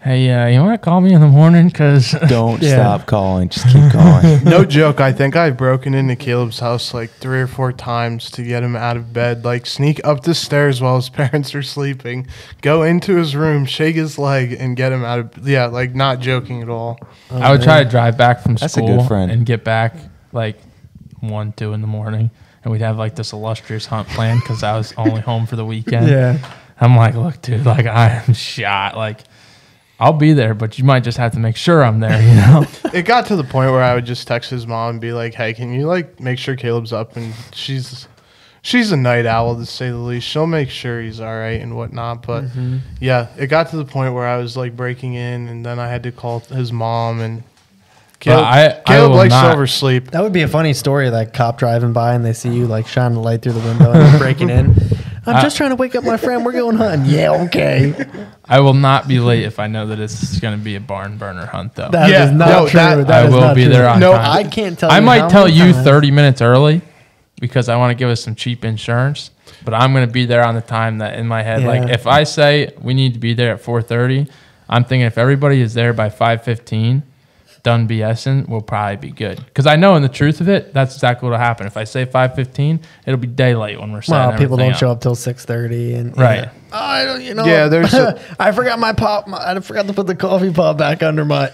hey, you want to call me in the morning? Because Don't Yeah. stop calling. Just keep calling. No joke. I think I've broken into Caleb's house like 3 or 4 times to get him out of bed. Like sneak up the stairs while his parents are sleeping, go into his room, shake his leg, and get him out of. Yeah, like not joking at all. I would try to drive back from That's a school good friend. and get back like 1, 2 in the morning. And we'd have like this illustrious hunt plan because I was only home for the weekend. Yeah. I'm like, look, dude, like I am shot. Like I'll be there, but you might just have to make sure I'm there, you know? It got to the point where I would just text his mom and be like, hey, can you like make sure Caleb's up? And she's a night owl, to say the least. She'll make sure he's all right and whatnot. But yeah, it got to the point where I was like breaking in, and then I had to call his mom. And Caleb likes to oversleep. That would be a funny story, like cop driving by and they see you like shining the light through the window and you're breaking in. I'm just trying to wake up my friend. We're going hunting. Yeah, okay. I will not be late if I know that it's going to be a barn burner hunt, though. That is not true. I will be there on time. I can't tell you. I might tell you 30 minutes early because I want to give us some cheap insurance, but I'm going to be there on the time that in my head. Yeah. Like if I say we need to be there at 4:30, I'm thinking if everybody is there by 5:15, done BSing, we'll probably be good. Because I know in the truth of it, that's exactly what will happen. If I say 5:15, it'll be daylight when we're setting Well, people don't up. show up till 6:30, and Right. Oh, I don't, you know. Yeah, there's I forgot my pop. I forgot to put the coffee pot back under my.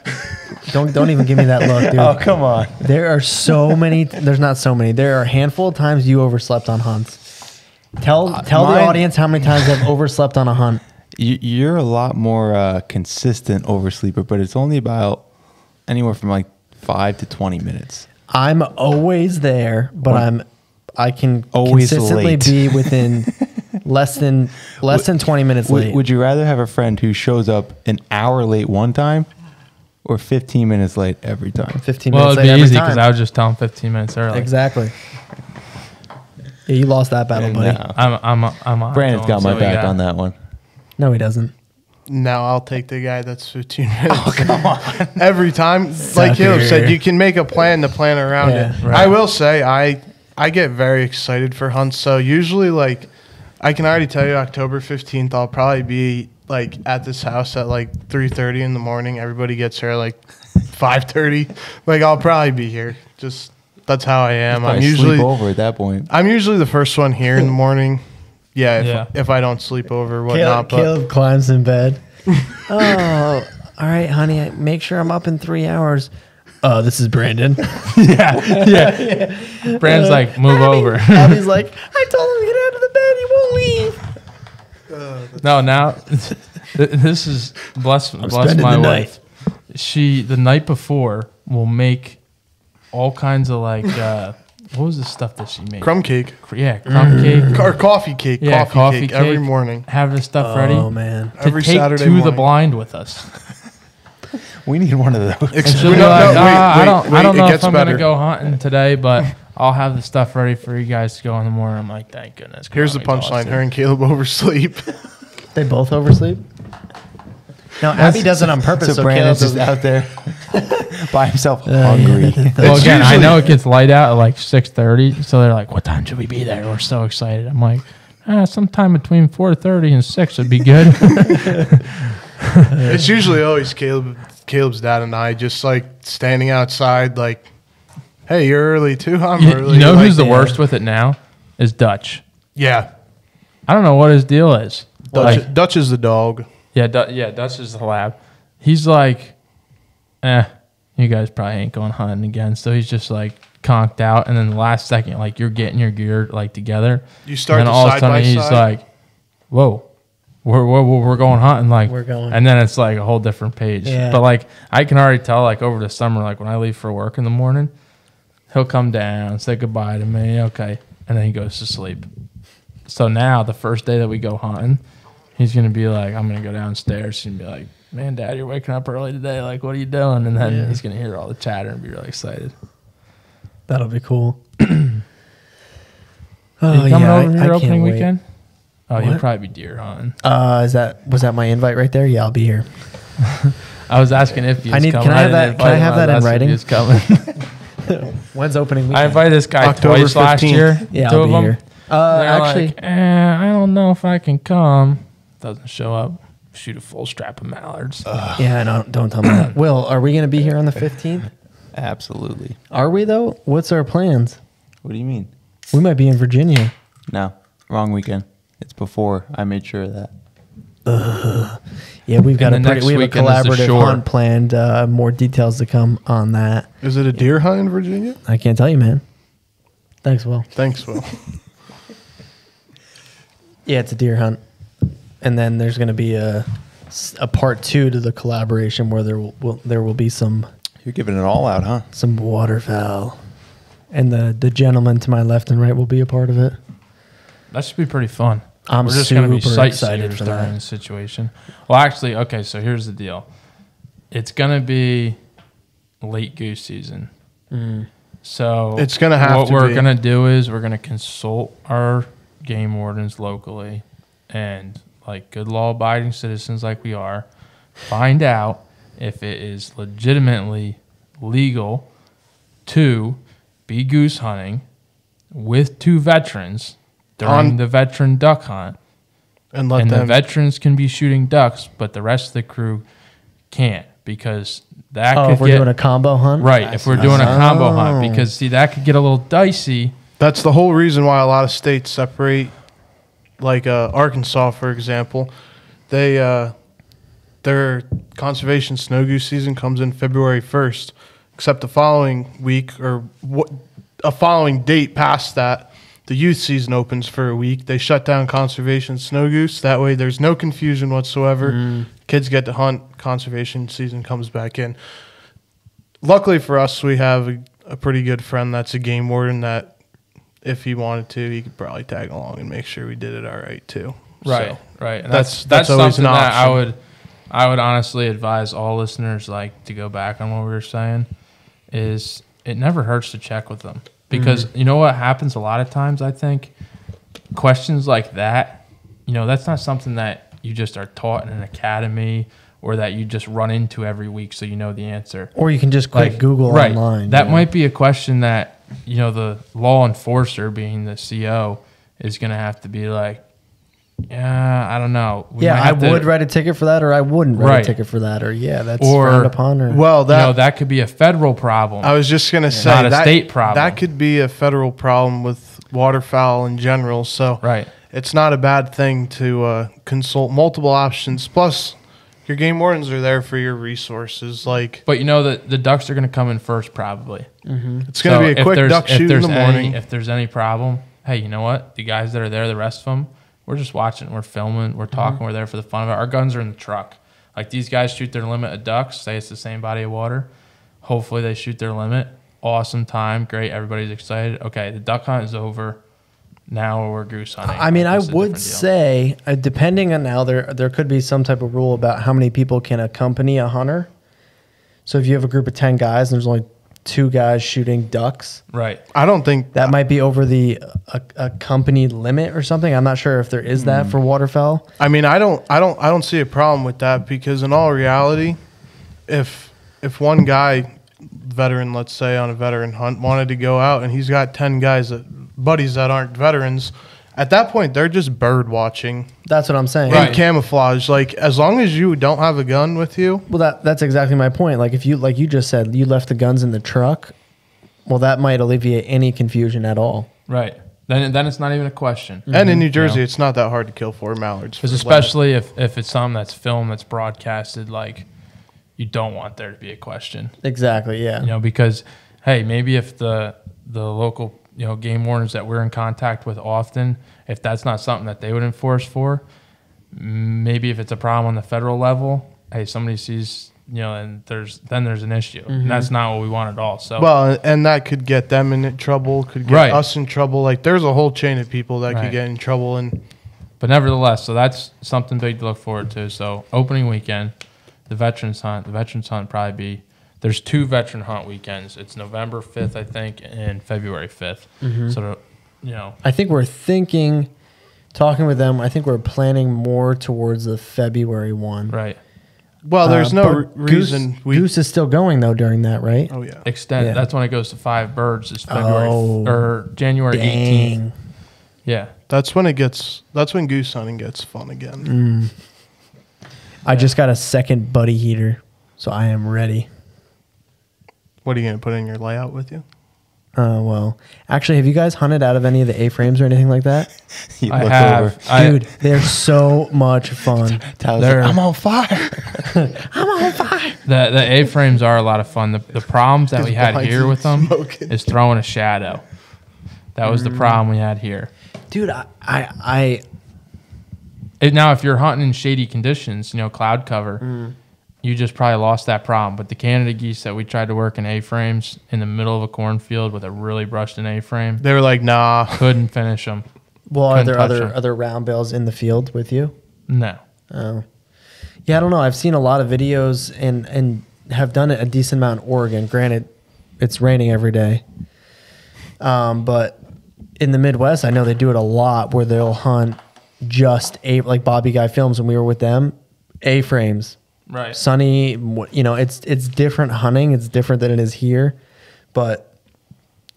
Don't even give me that look, dude. Oh, come on. There are so many. There's not so many. There are a handful of times you overslept on hunts. Tell the audience how many times I've overslept on a hunt. You're a lot more consistent oversleeper, but it's only about anywhere from like 5 to 20 minutes. I'm always there, but I can Always consistently late. be within less than 20 minutes late. Would you rather have a friend who shows up an hour late one time or 15 minutes late every time? 15 Well, minutes it'd late be every easy time. because I was just telling 15 minutes early. Exactly. Yeah, you lost that battle, buddy. No. I'm on. Brandon's got my so back yeah. on that one. No, he doesn't. now I'll take the guy that's 15 minutes. Oh, come on. Every time. Like Caleb said, you can make a plan to plan around it. right. I will say, I get very excited for hunts. So usually, like, I can already tell you October 15th, I'll probably be, like, at this house at, like, 3:30 in the morning. Everybody gets here, like, 5:30. Like, I'll probably be here. Just, that's how I am. I'm usually sleep over at that point. I'm usually the first one here in the morning. Yeah, if I don't sleep over or whatnot. Caleb climbs in bed. Oh, all right, honey. Make sure I'm up in 3 hours. This is Brandon. yeah. Brandon's like, move over. Abby's like, I told him to get out of the bed. He won't leave. No, now this is bless my wife. She the night before will make all kinds of like what was the stuff that she made? Crumb cake. Yeah, crumb cake Or coffee cake. Yeah, coffee cake every morning. Have the stuff ready. Oh man. To Every take Saturday to the morning. blind with us. We need one of those. And she'll be No, like, no, I don't it know if gets I'm better. gonna go hunting today, but I'll have the stuff ready for you guys to go in the morning. I'm like, thank goodness. 'cause Here's the I'm punchline. exhausted. Her and Caleb oversleep. They both oversleep? No, Abby does it on purpose. So So Brandon's Caleb just out there by himself, yeah. hungry. Well, It's again, I usually- know it gets light out at like 6:30, so they're like, "What time should we be there?" We're so excited. I'm like, sometime between 4:30 and 6 would be good. It's usually always Caleb's dad and I just like standing outside, like, "Hey, you're early too. I'm early." You know Like, who's the worst with it now? Is Dutch. Yeah, I don't know what his deal is. Like, Dutch is the dog. yeah, Dutch is the lab. He's like, you guys probably ain't going hunting again. So he's just like conked out, and then the last second, like you're getting your gear like together. You start and then to all of a side sudden by he's side. like, "Whoa, we're going hunting!" Like We're going. and then it's like a whole different page. Yeah. But like I can already tell, like over the summer, like when I leave for work in the morning, he'll come down, say goodbye to me, okay, and then he goes to sleep. So now the first day that we go hunting, he's gonna be like, I'm gonna go downstairs and be like, "Man, Dad, you're waking up early today. Like, what are you doing?" And then he's gonna hear all the chatter and be really excited. That'll be cool. Are you coming over here opening weekend? Oh, you'll What? probably be deer hunting. Was that my invite right there? Yeah, I'll be here. I was asking if he was coming. Can I have didn't that? Can I invite him. have was that in asking if writing? he was coming. When's opening weekend? I invited this guy October twice last 15th. year. Yeah, two I'll of be them. here. They're Actually, like, I don't know if I can come. Doesn't show up. Shoot a full strap of mallards. yeah, no, don't tell me that. Will, are we going to be here on the 15th? Absolutely. Are we though? What's our plans? What do you mean? We might be in Virginia. No, wrong weekend. It's before. I made sure of that. Yeah, we've got And the next we have a weekend is the collaborative shore. hunt planned. More details to come on that. Is it a deer hunt in Virginia? I can't tell you, man. Thanks, Will. Thanks, Will. Yeah, it's a deer hunt, and then there's going to be a a part 2 to the collaboration where there will be some You're giving it all out, huh? some waterfowl, and the gentleman to my left and right will be a part of it. That should be pretty fun. I'm We're just going to be super excited sightseers for during that. the situation. Well, actually, okay, so here's the deal. It's going to be late goose season. So It's gonna have what to we're be. going to do is we're going to consult our game wardens locally and like good law-abiding citizens like we are, find out if it is legitimately legal to be goose hunting with 2 veterans during the veteran duck hunt. And let And the them. veterans can be shooting ducks, but the rest of the crew can't because that Oh, could if we're get doing a combo hunt, right. If we're doing a combo hunt, Oh. because see that could get a little dicey. That's the whole reason why a lot of states separate, like Arkansas, for example. They their conservation snow goose season comes in February 1st, except the following week or a following date past that, the youth season opens for a week. They shut down conservation snow goose. That way there's no confusion whatsoever. Kids get to hunt. Conservation season comes back in. Luckily for us, we have a pretty good friend that's a game warden that if he wanted to, he could probably tag along and make sure we did it all right too. Right, So, right. And that's that's always something an that option. I would honestly advise all listeners like to go back on what we were saying. Is it never hurts to check with them because you know what happens a lot of times. I think questions like that, you know, that's not something that you just are taught in an academy or that you just run into every week so you know the answer. or you can just quick Google online. That you know? might be a question that, you know, the law enforcer, being the CO, is going to have to be like, yeah, I don't know. We Yeah, might I have to- would write a ticket for that, or I wouldn't write Right. a ticket for that, or that's Or- frowned upon. Or Well, You know, that could be a federal problem. I was just gonna say Not a that state problem. That could be a federal problem with waterfowl in general. So Right. it's not a bad thing to consult multiple options. Plus, your game wardens are there for your resources. Like But you know that the ducks are going to come in first probably. it's gonna So be a if quick there's- duck if shoot in there's the morning. If there's any problem, hey, you know what? The guys that are there, the rest of them, we're just watching, we're filming, we're talking, we're there for the fun of it. Our guns are in the truck. Like these guys shoot their limit of ducks, say it's the same body of water. Hopefully they shoot their limit. Awesome time, great, everybody's excited. Okay, the duck hunt is over. Now we're goose hunting. I mean, Like, I this is a would different deal. say, depending on now, there could be some type of rule about how many people can accompany a hunter. So if you have a group of 10 guys and there's only 2 guys shooting ducks, Right. I don't think that might be over the company limit or something. I'm not sure if there is that for waterfowl. I mean, I don't see a problem with that because in all reality, if one guy, veteran, let's say on a veteran hunt, wanted to go out and he's got 10 guys buddies that aren't veterans, at that point they're just bird watching That's what I'm saying. Right. in camouflage. Like as long as you don't have a gun with you, Well, that's exactly my point. Like if you, like you just said, you left the guns in the truck. Well, that might alleviate any confusion at all. Right. Then it's not even a question. and in New Jersey, Yeah. it's not that hard to kill 4 mallards. Because for limit. especially if it's something that's filmed, that's broadcasted, like you don't want there to be a question. Exactly. Yeah. You know, because hey, maybe if the local, you know, game wardens that we're in contact with often, if that's not something that they would enforce for, maybe if it's a problem on the federal level, hey, somebody sees, you know, and there's an issue. And that's not what we want at all. So Well, and that could get them in trouble, could get Right. us in trouble. Like there's a whole chain of people that Right. could get in trouble. And but nevertheless, so that's something big to look forward to. So opening weekend, the veterans hunt. The veterans hunt probably be, there's 2 veteran hunt weekends. It's November 5th, I think, and February 5th. So, you know, I think we're talking with them. I think we're planning more towards the February one. right. well, there's no But reason Goose is still going though during that, right? Oh yeah. Extend. Yeah. That's when it goes to 5 birds. Is February Oh, or January 18th. Dang. Yeah. That's when goose hunting gets fun again. I just got a second buddy heater, so I am ready. What are you gonna put in your layout with you? Well, actually, have you guys hunted out of any of the A-frames or anything like that? You I look have. over. Dude, they're so much fun. Tyler's They're- like, I'm on fire. The A-frames are a lot of fun. The problems that we had blinds here with them smoking. is throwing a shadow. That was the problem we had here. Dude, Now, if you're hunting in shady conditions, cloud cover, you just probably lost that problem. But the Canada geese that we tried to work in A-frames in the middle of a cornfield with a really brushed-in A-frame, They were like, nah. couldn't finish them. Well, are there touch 'em. other round bills in the field with you? No. Oh, yeah. I don't know. I've seen a lot of videos and have done it a decent amount in Oregon. Granted, it's raining every day. But in the Midwest, I know they do it a lot where they'll hunt just like Bobby Guy Films when we were with them, A-frames. Right. Sunny, it's different hunting. It's different than it is here, but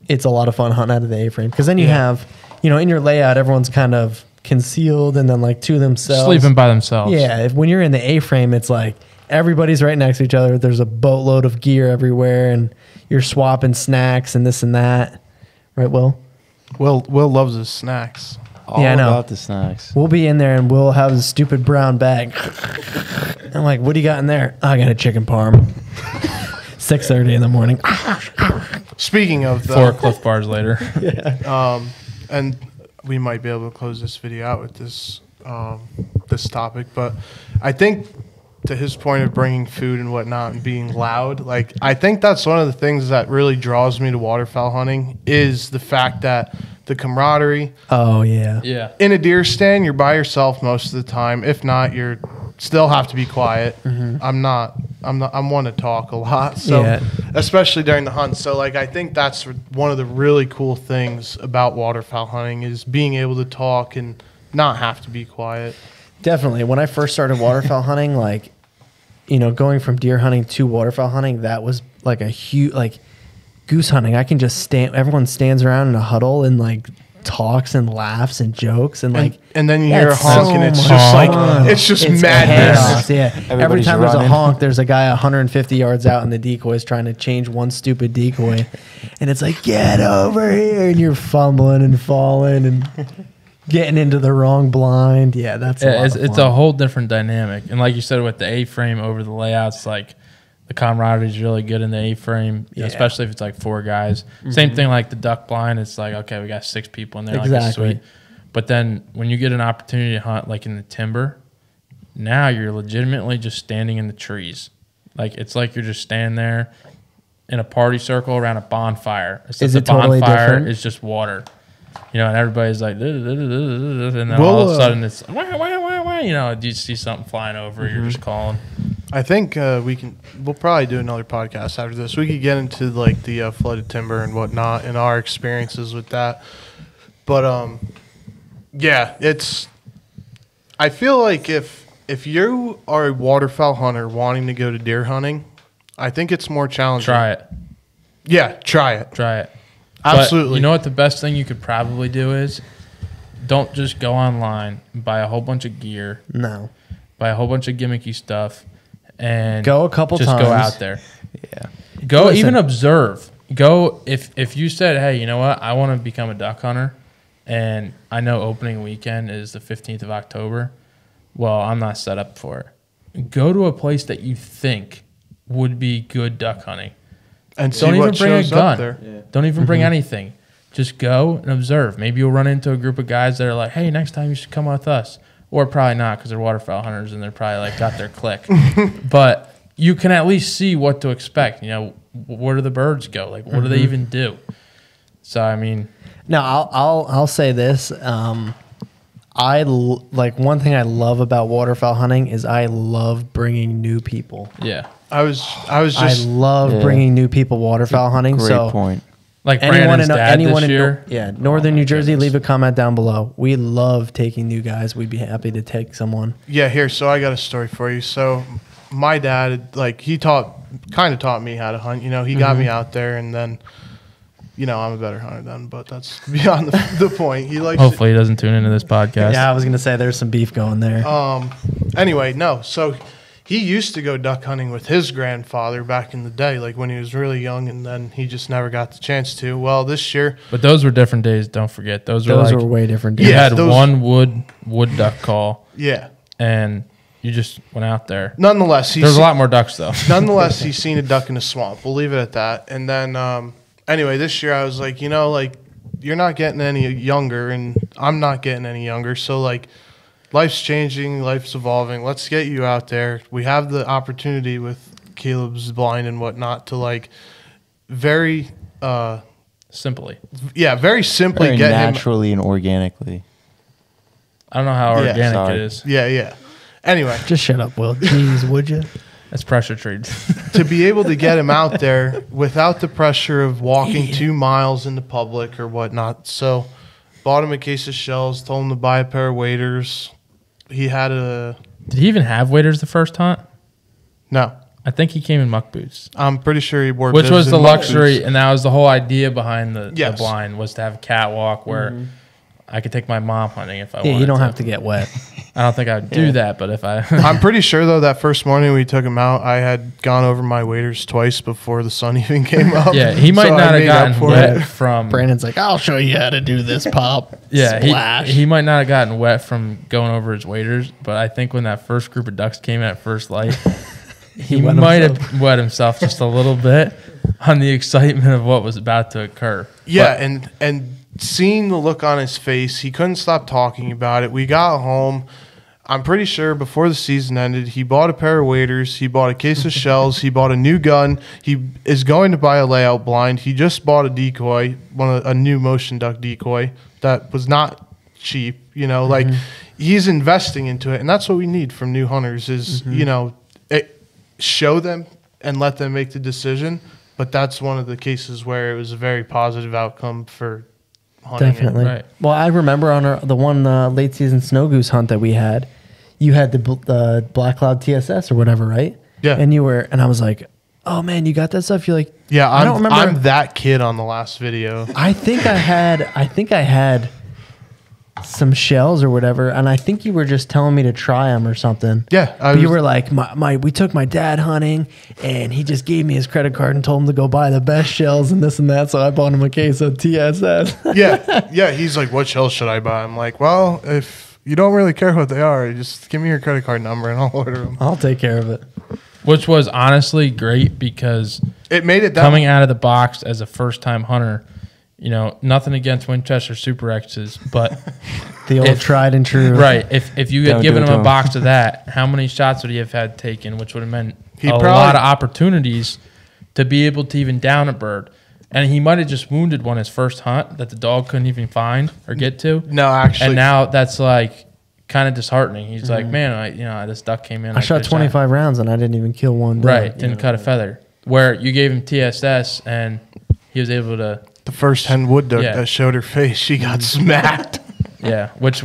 it's a lot of fun hunting out of the A-frame because then you have, in your layout, everyone's kind of concealed and then like to themselves. Sleeping by themselves. Yeah. When you're in the A-frame, it's like everybody's right next to each other. There's a boatload of gear everywhere and you're swapping snacks and this and that. Right, Will? Will loves his snacks. All I know. about the snacks. We'll be in there and we'll have this stupid brown bag. I'm like, what do you got in there? I got a chicken parm. 6:30 in the morning. Speaking of the 4 Cliff Bars later. and we might be able to close this video out with this this topic, but I think to his point of bringing food and whatnot and being loud, like I think that's one of the things that really draws me to waterfowl hunting is the fact that the camaraderie. Oh, yeah. Yeah. In a deer stand, you're by yourself most of the time. If not, you're still have to be quiet. I'm one to talk a lot, so especially during the hunt. So like I think that's one of the really cool things about waterfowl hunting is being able to talk and not have to be quiet. Definitely. When I first started waterfowl hunting, like, going from deer hunting to waterfowl hunting, that was like a huge, like goose hunting. I can just stand, everyone stands around in a huddle and like talks and laughs and jokes and like, and then you hear a that's honk so and it's much just like, fun. it's just It's madness. chaos, yeah. Every Everybody's time there's a running. honk, there's a guy 150 yards out in the decoys trying to change one stupid decoy. And it's like, get over here. And you're fumbling and falling and getting into the wrong blind. Yeah, that's It's a whole different dynamic. And like you said, with the A-frame over the layouts, like the camaraderie is really good in the A-frame, especially if it's like 4 guys. Same thing like the duck blind. It's like, okay, we got 6 people in there. Like, it's sweet. But then when you get an opportunity to hunt like in the timber, now you're legitimately just standing in the trees. Like it's like you're just standing there in a party circle around a bonfire. Is it totally different? Is just water. And everybody's like, and then all of a sudden it's, wah, wah, wah, wah, you see something flying over, you're just calling. I think we'll probably do another podcast after this. We could get into like the flooded timber and whatnot and our experiences with that. But yeah, I feel like if you are a waterfowl hunter wanting to go to deer hunting, I think it's more challenging. Try it. Yeah, try it. Try it. Absolutely. But you know what the best thing you could probably do is? Don't just go online and buy a whole bunch of gear. No. Buy a whole bunch of gimmicky stuff and go a couple just times. Go out there. Yeah. Go even observe. Go if you said, hey, you know what? I want to become a duck hunter and I know opening weekend is the 15th of October. Well, I'm not set up for it. Go to a place that you think would be good duck hunting. And don't even bring a gun. Yeah. Don't even bring anything. Just go and observe. Maybe you'll run into a group of guys that are like, hey, next time you should come with us. Or probably not because they're waterfowl hunters and they're probably like got their click. But you can at least see what to expect. Where do the birds go? Like, what do they even do? So, I mean. Now, I'll say this. One thing I love about waterfowl hunting is I love bringing new people. Yeah. I love bringing new people waterfowl hunting. Great point. Like Brandon's dad this year. Northern New Jersey, leave a comment down below. We love taking new guys. We'd be happy to take someone. Yeah, here. So I got a story for you. So my dad, he kind of taught me how to hunt. He got me out there, and then, I'm a better hunter than. But that's beyond the point. He likes. Hopefully, he doesn't tune into this podcast. Yeah, I was gonna say there's some beef going there. Anyway, no. So he used to go duck hunting with his grandfather back in the day, like when he was really young, and then he just never got the chance to. Well, this year. But those were different days. Don't forget, those were way different days. You had one wood duck call. Yeah. And you just went out there. Nonetheless, there's a lot more ducks though. Nonetheless, he's seen a duck in a swamp. We'll leave it at that. And then, anyway, this year I was like, you're not getting any younger, and I'm not getting any younger, so life's changing, life's evolving. Let's get you out there. We have the opportunity with Caleb's blind and whatnot to like very Simply. Yeah, very simply Very get naturally and organically. I don't know how Yeah, organic sorry. it is. him. Yeah. Anyway, Just shut up, Will. Jeez, would you? That's pressure treated. to be able to get him out there without the pressure of walking 2 miles into public or whatnot. So, bought him a case of shells, told him to buy a pair of waders. He had a Did he even have waders the first hunt? no. I think he came in muck boots. I'm pretty sure he wore Which bibs was and the muck luxury, boots. and that was the whole idea behind the Yes. blind, was to have a catwalk where I could take my mom hunting if I wanted Yeah, you don't to. have to get wet. I don't think I would do that, but if I... I'm pretty sure though that first morning we took him out, I had gone over my waders twice before the sun even came up. yeah, he might So I not have made up gotten for wet it. from... Brandon's like, I'll show you how to do this, Pop. Yeah, Splash. he might not have gotten wet from going over his waders, but I think when that first group of ducks came at first light, he wet might himself. have wet himself just a little bit on the excitement of what was about to occur. Yeah, and seeing the look on his face, he couldn't stop talking about it. We got home. I'm pretty sure before the season ended, he bought a pair of waders, he bought a case of shells, he bought a new gun. He is going to buy a layout blind. He just bought a decoy, a new motion duck decoy that was not cheap. You know, like he's investing into it, and that's what we need from new hunters is you know, show them and let them make the decision. But that's one of the cases where it was a very positive outcome for hunting. Definitely. Right. Well, I remember on the one late season snow goose hunt that we had, you had the Black Cloud TSS or whatever, right? Yeah. And and I was like, oh man, you got that stuff? You're like, Yeah, I don't remember. I'm that kid on the last video. I think I had some shells or whatever, and I think you were just telling me to try them or something. Yeah, But you were like, we took my dad hunting, and he just gave me his credit card and told him to go buy the best shells and this and that. So I bought him a case of TSS. yeah. He's like, what shells should I buy? I'm like, well, if you don't really care what they are, just give me your credit card number and I'll order them. I'll take care of it. Which was honestly great because It made it that coming out of the box as a first-time hunter, you know, nothing against Winchester Super X's, but The old tried and true. right, if you had Don't given do it him to a him. box of that, how many shots would he have had taken, which would have meant He a probably- lot of opportunities to be able to even down a bird. And he might have just wounded one his first hunt that the dog couldn't even find or get to. No, actually. And now that's like kind of disheartening. He's like, man, this duck came in. I shot could've 25 rounds and I didn't even kill one. bird. Right, didn't cut a feather. Where you gave him TSS and he was able to, the first hen wood duck Yeah. that showed her face, she got smacked. yeah, which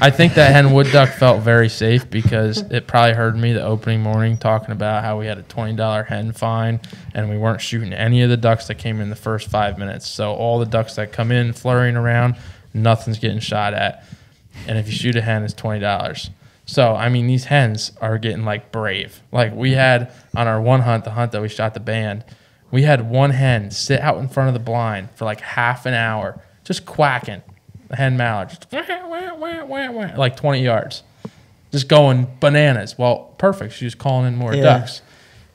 I think that hen wood duck felt very safe because it probably heard me the opening morning talking about how we had a $20 hen fine and we weren't shooting any of the ducks that came in the first 5 minutes. So all the ducks that come in flurrying around, nothing's getting shot at. And if you shoot a hen, it's $20. So, I mean, these hens are getting like brave. Like we had on our one hunt, the hunt that we shot the band, we had one hen sit out in front of the blind for like half an hour, just quacking. The hen mallard, just like 20 yards, just going bananas. Well, perfect. She was calling in more Yeah. ducks,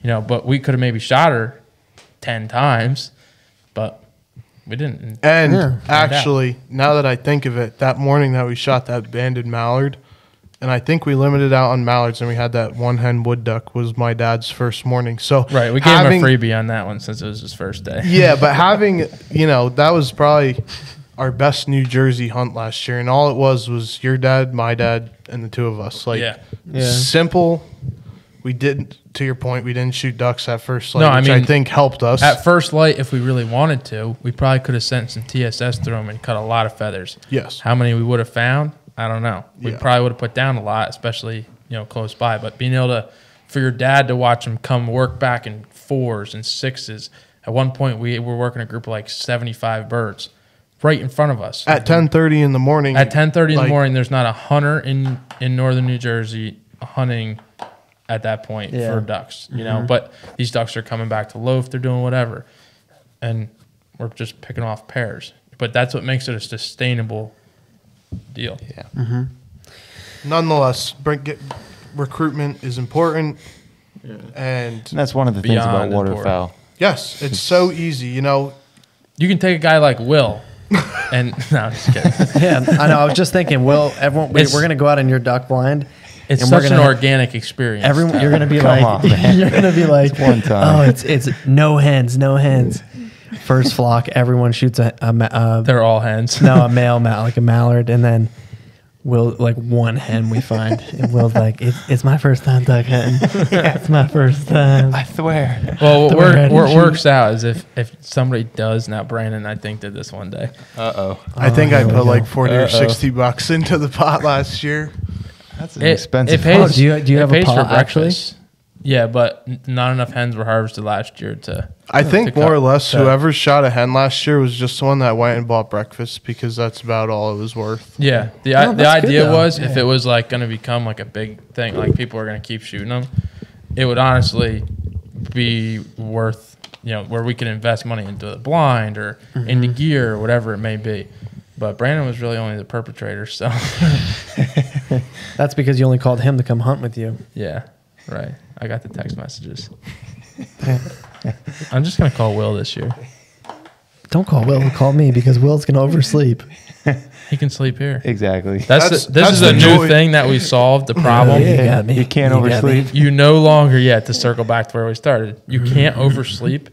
you know, but we could have maybe shot her 10 times, but we didn't. And Yeah. actually, now that I think of it, that morning that we shot that banded mallard, and I think we limited out on mallards, and we had that one hen wood duck was my dad's first morning. So Right, we gave him a freebie on that one since it was his first day. Yeah, but having, that was probably our best New Jersey hunt last year, and all it was your dad, my dad, and the two of us. Like, Yeah. simple. We didn't, to your point, we didn't shoot ducks at first light, No, I which I mean, think helped us. At first light, if we really wanted to, we probably could have sent some TSS through them and cut a lot of feathers. Yes. How many we would have found, I don't know. We Yeah. probably would have put down a lot, especially close by. But being able for your dad to watch him come work back in 4s and 6s. At one point, we were working a group of like 75 birds right in front of us. At 10:30 in the morning. At 10:30 in the like, morning, there's not a hunter in northern New Jersey hunting at that point Yeah. for ducks, But these ducks are coming back to loaf. They're doing whatever. And we're just picking off pairs. But that's what makes it a sustainable deal. Yeah. Nonetheless, recruitment is important. And And that's one of the things about Beyond important. waterfowl. yes, it's so easy. You can take a guy like Will, And no, I'm just kidding. Yeah, I know. I was just thinking, we're gonna go out in your duck blind. It's and we're such an gonna- organic experience. Everyone, you're gonna be Come like, on, man. you're gonna be like, one time. oh, it's no hens, no hens. First flock, everyone shoots a They're all hens. no, a male like a mallard, and then we'll like one hen we find, and Will's like, it's my first time duck hunting. It's my first time. I swear. Well, They're ready what to works out is if somebody does, now Brandon, I think, did this one day. Uh-oh. I think I here we put go. like 40 or 60 bucks into the pot last year. That's an expensive. pays- Oh, do you it have a pays for pot, actually? breakfast. Yeah, but not enough hens were harvested last year to. I think to more cut- or less to- whoever shot a hen last year was just the one that went and bought breakfast because that's about all it was worth. Yeah, the Oh, that's good, idea though. was if it was like going to become like a big thing, like people are going to keep shooting them, it would honestly be worth, where we could invest money into the blind or into gear or whatever it may be. But Brandon was really only the perpetrator, so That's because you only called him to come hunt with you. yeah, right. I got the text messages. I'm just going to call Will this year. Don't call Will. Call me because Will's gonna oversleep. He can sleep here. Exactly. This That's is the a new joy. thing that we solved. The problem. You got me. You can't You got me. oversleep. You no longer, to circle back to where we started, you can't oversleep.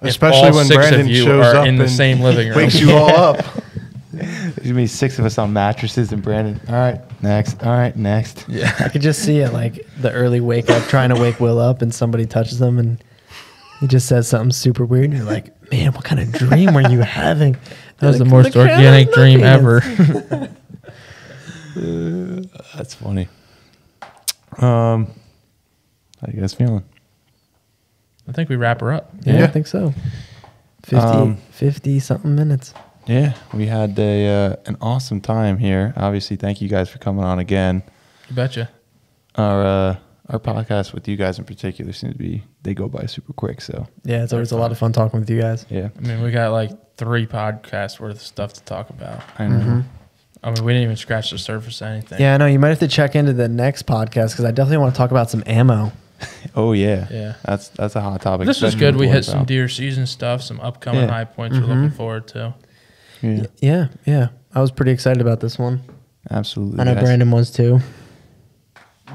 if Especially all when 6 Brandon of you shows are up in the and same living room. Wakes you all up. There's gonna be 6 of us on mattresses and Brandon. All right, next. All right, next. Yeah. I could just see it, like the early wake up, trying to wake Will up, and somebody touches him, and he just says something super weird. And you're like, man, what kind of dream were you having? That was the Like, most "Look at organic him dream looking." ever. That's funny. How you guys feeling? I think we wrap her up. Yeah, Yeah. I think so. 50 something minutes. Yeah, we had an awesome time here. Obviously, thank you guys for coming on again. You betcha. Our podcast with you guys in particular seems to be, they go by super quick. So Yeah, it's always a lot of fun talking with you guys. yeah, I mean, we got like 3 podcasts worth of stuff to talk about. I know. I mean, we didn't even scratch the surface of anything. Yeah, I know. You might have to check into the next podcast because I definitely want to talk about some ammo. Oh yeah, Yeah. That's a hot topic. This was especially good. We with hit some waterfowl. deer season stuff, some upcoming Yeah. high points we're looking forward to. Yeah, Yeah. I was pretty excited about this one. absolutely. I know guys. Brandon was too.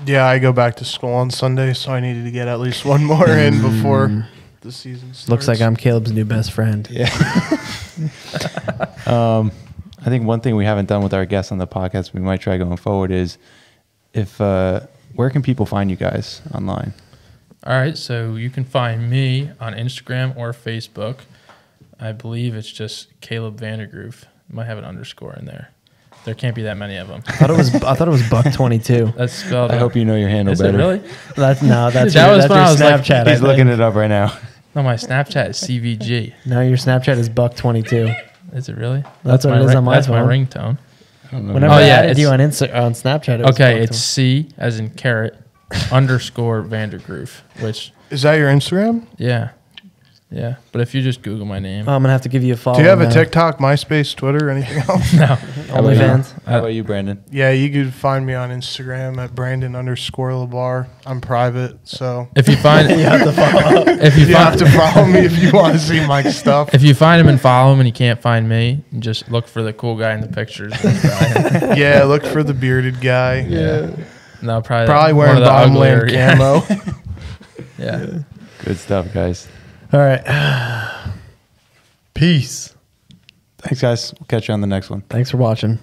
Yeah, I go back to school on Sunday, so I needed to get at least one more in before the season starts. Looks like I'm Caleb's new best friend. Yeah. I think one thing we haven't done with our guests on the podcast we might try going forward is where can people find you guys online? All right, so you can find me on Instagram or Facebook. I believe it's just Caleb Vandergroof. Might have an underscore in there. There can't be that many of them. I thought it was buck 22. That's spelled. I hope you know your handle Is it better. really? That's That your, was that's when I your was like- Snapchat. He's looking it up right now. No, my Snapchat is CVG. No, your Snapchat is buck 22. Is it really? That's what it is on my That's my phone. ringtone. I don't know. Whenever Oh, I yeah, added you on it's- on Snapchat, it was Okay, buck it's C as in carrot underscore Vandergroof, which Is that your Instagram? yeah. But if you just Google my name, I'm gonna have to give you a follow. Do you have a now. TikTok, MySpace, Twitter, anything else? no. How about you? OnlyFans? How about you, Brandon? Yeah, you could find me on Instagram at Brandon_Labar. I'm private, so If you find You have to follow. if you you have find to follow me if you want to see my stuff. if you find him and follow him and you can't find me, just look for the cool guy in the pictures. Brian. Yeah, look for the bearded guy. No, probably Probably one wearing of the bottomland uglier- yeah. camo. Yeah. Good stuff, guys. All right. Peace. Thanks, guys. We'll catch you on the next one. Thanks for watching.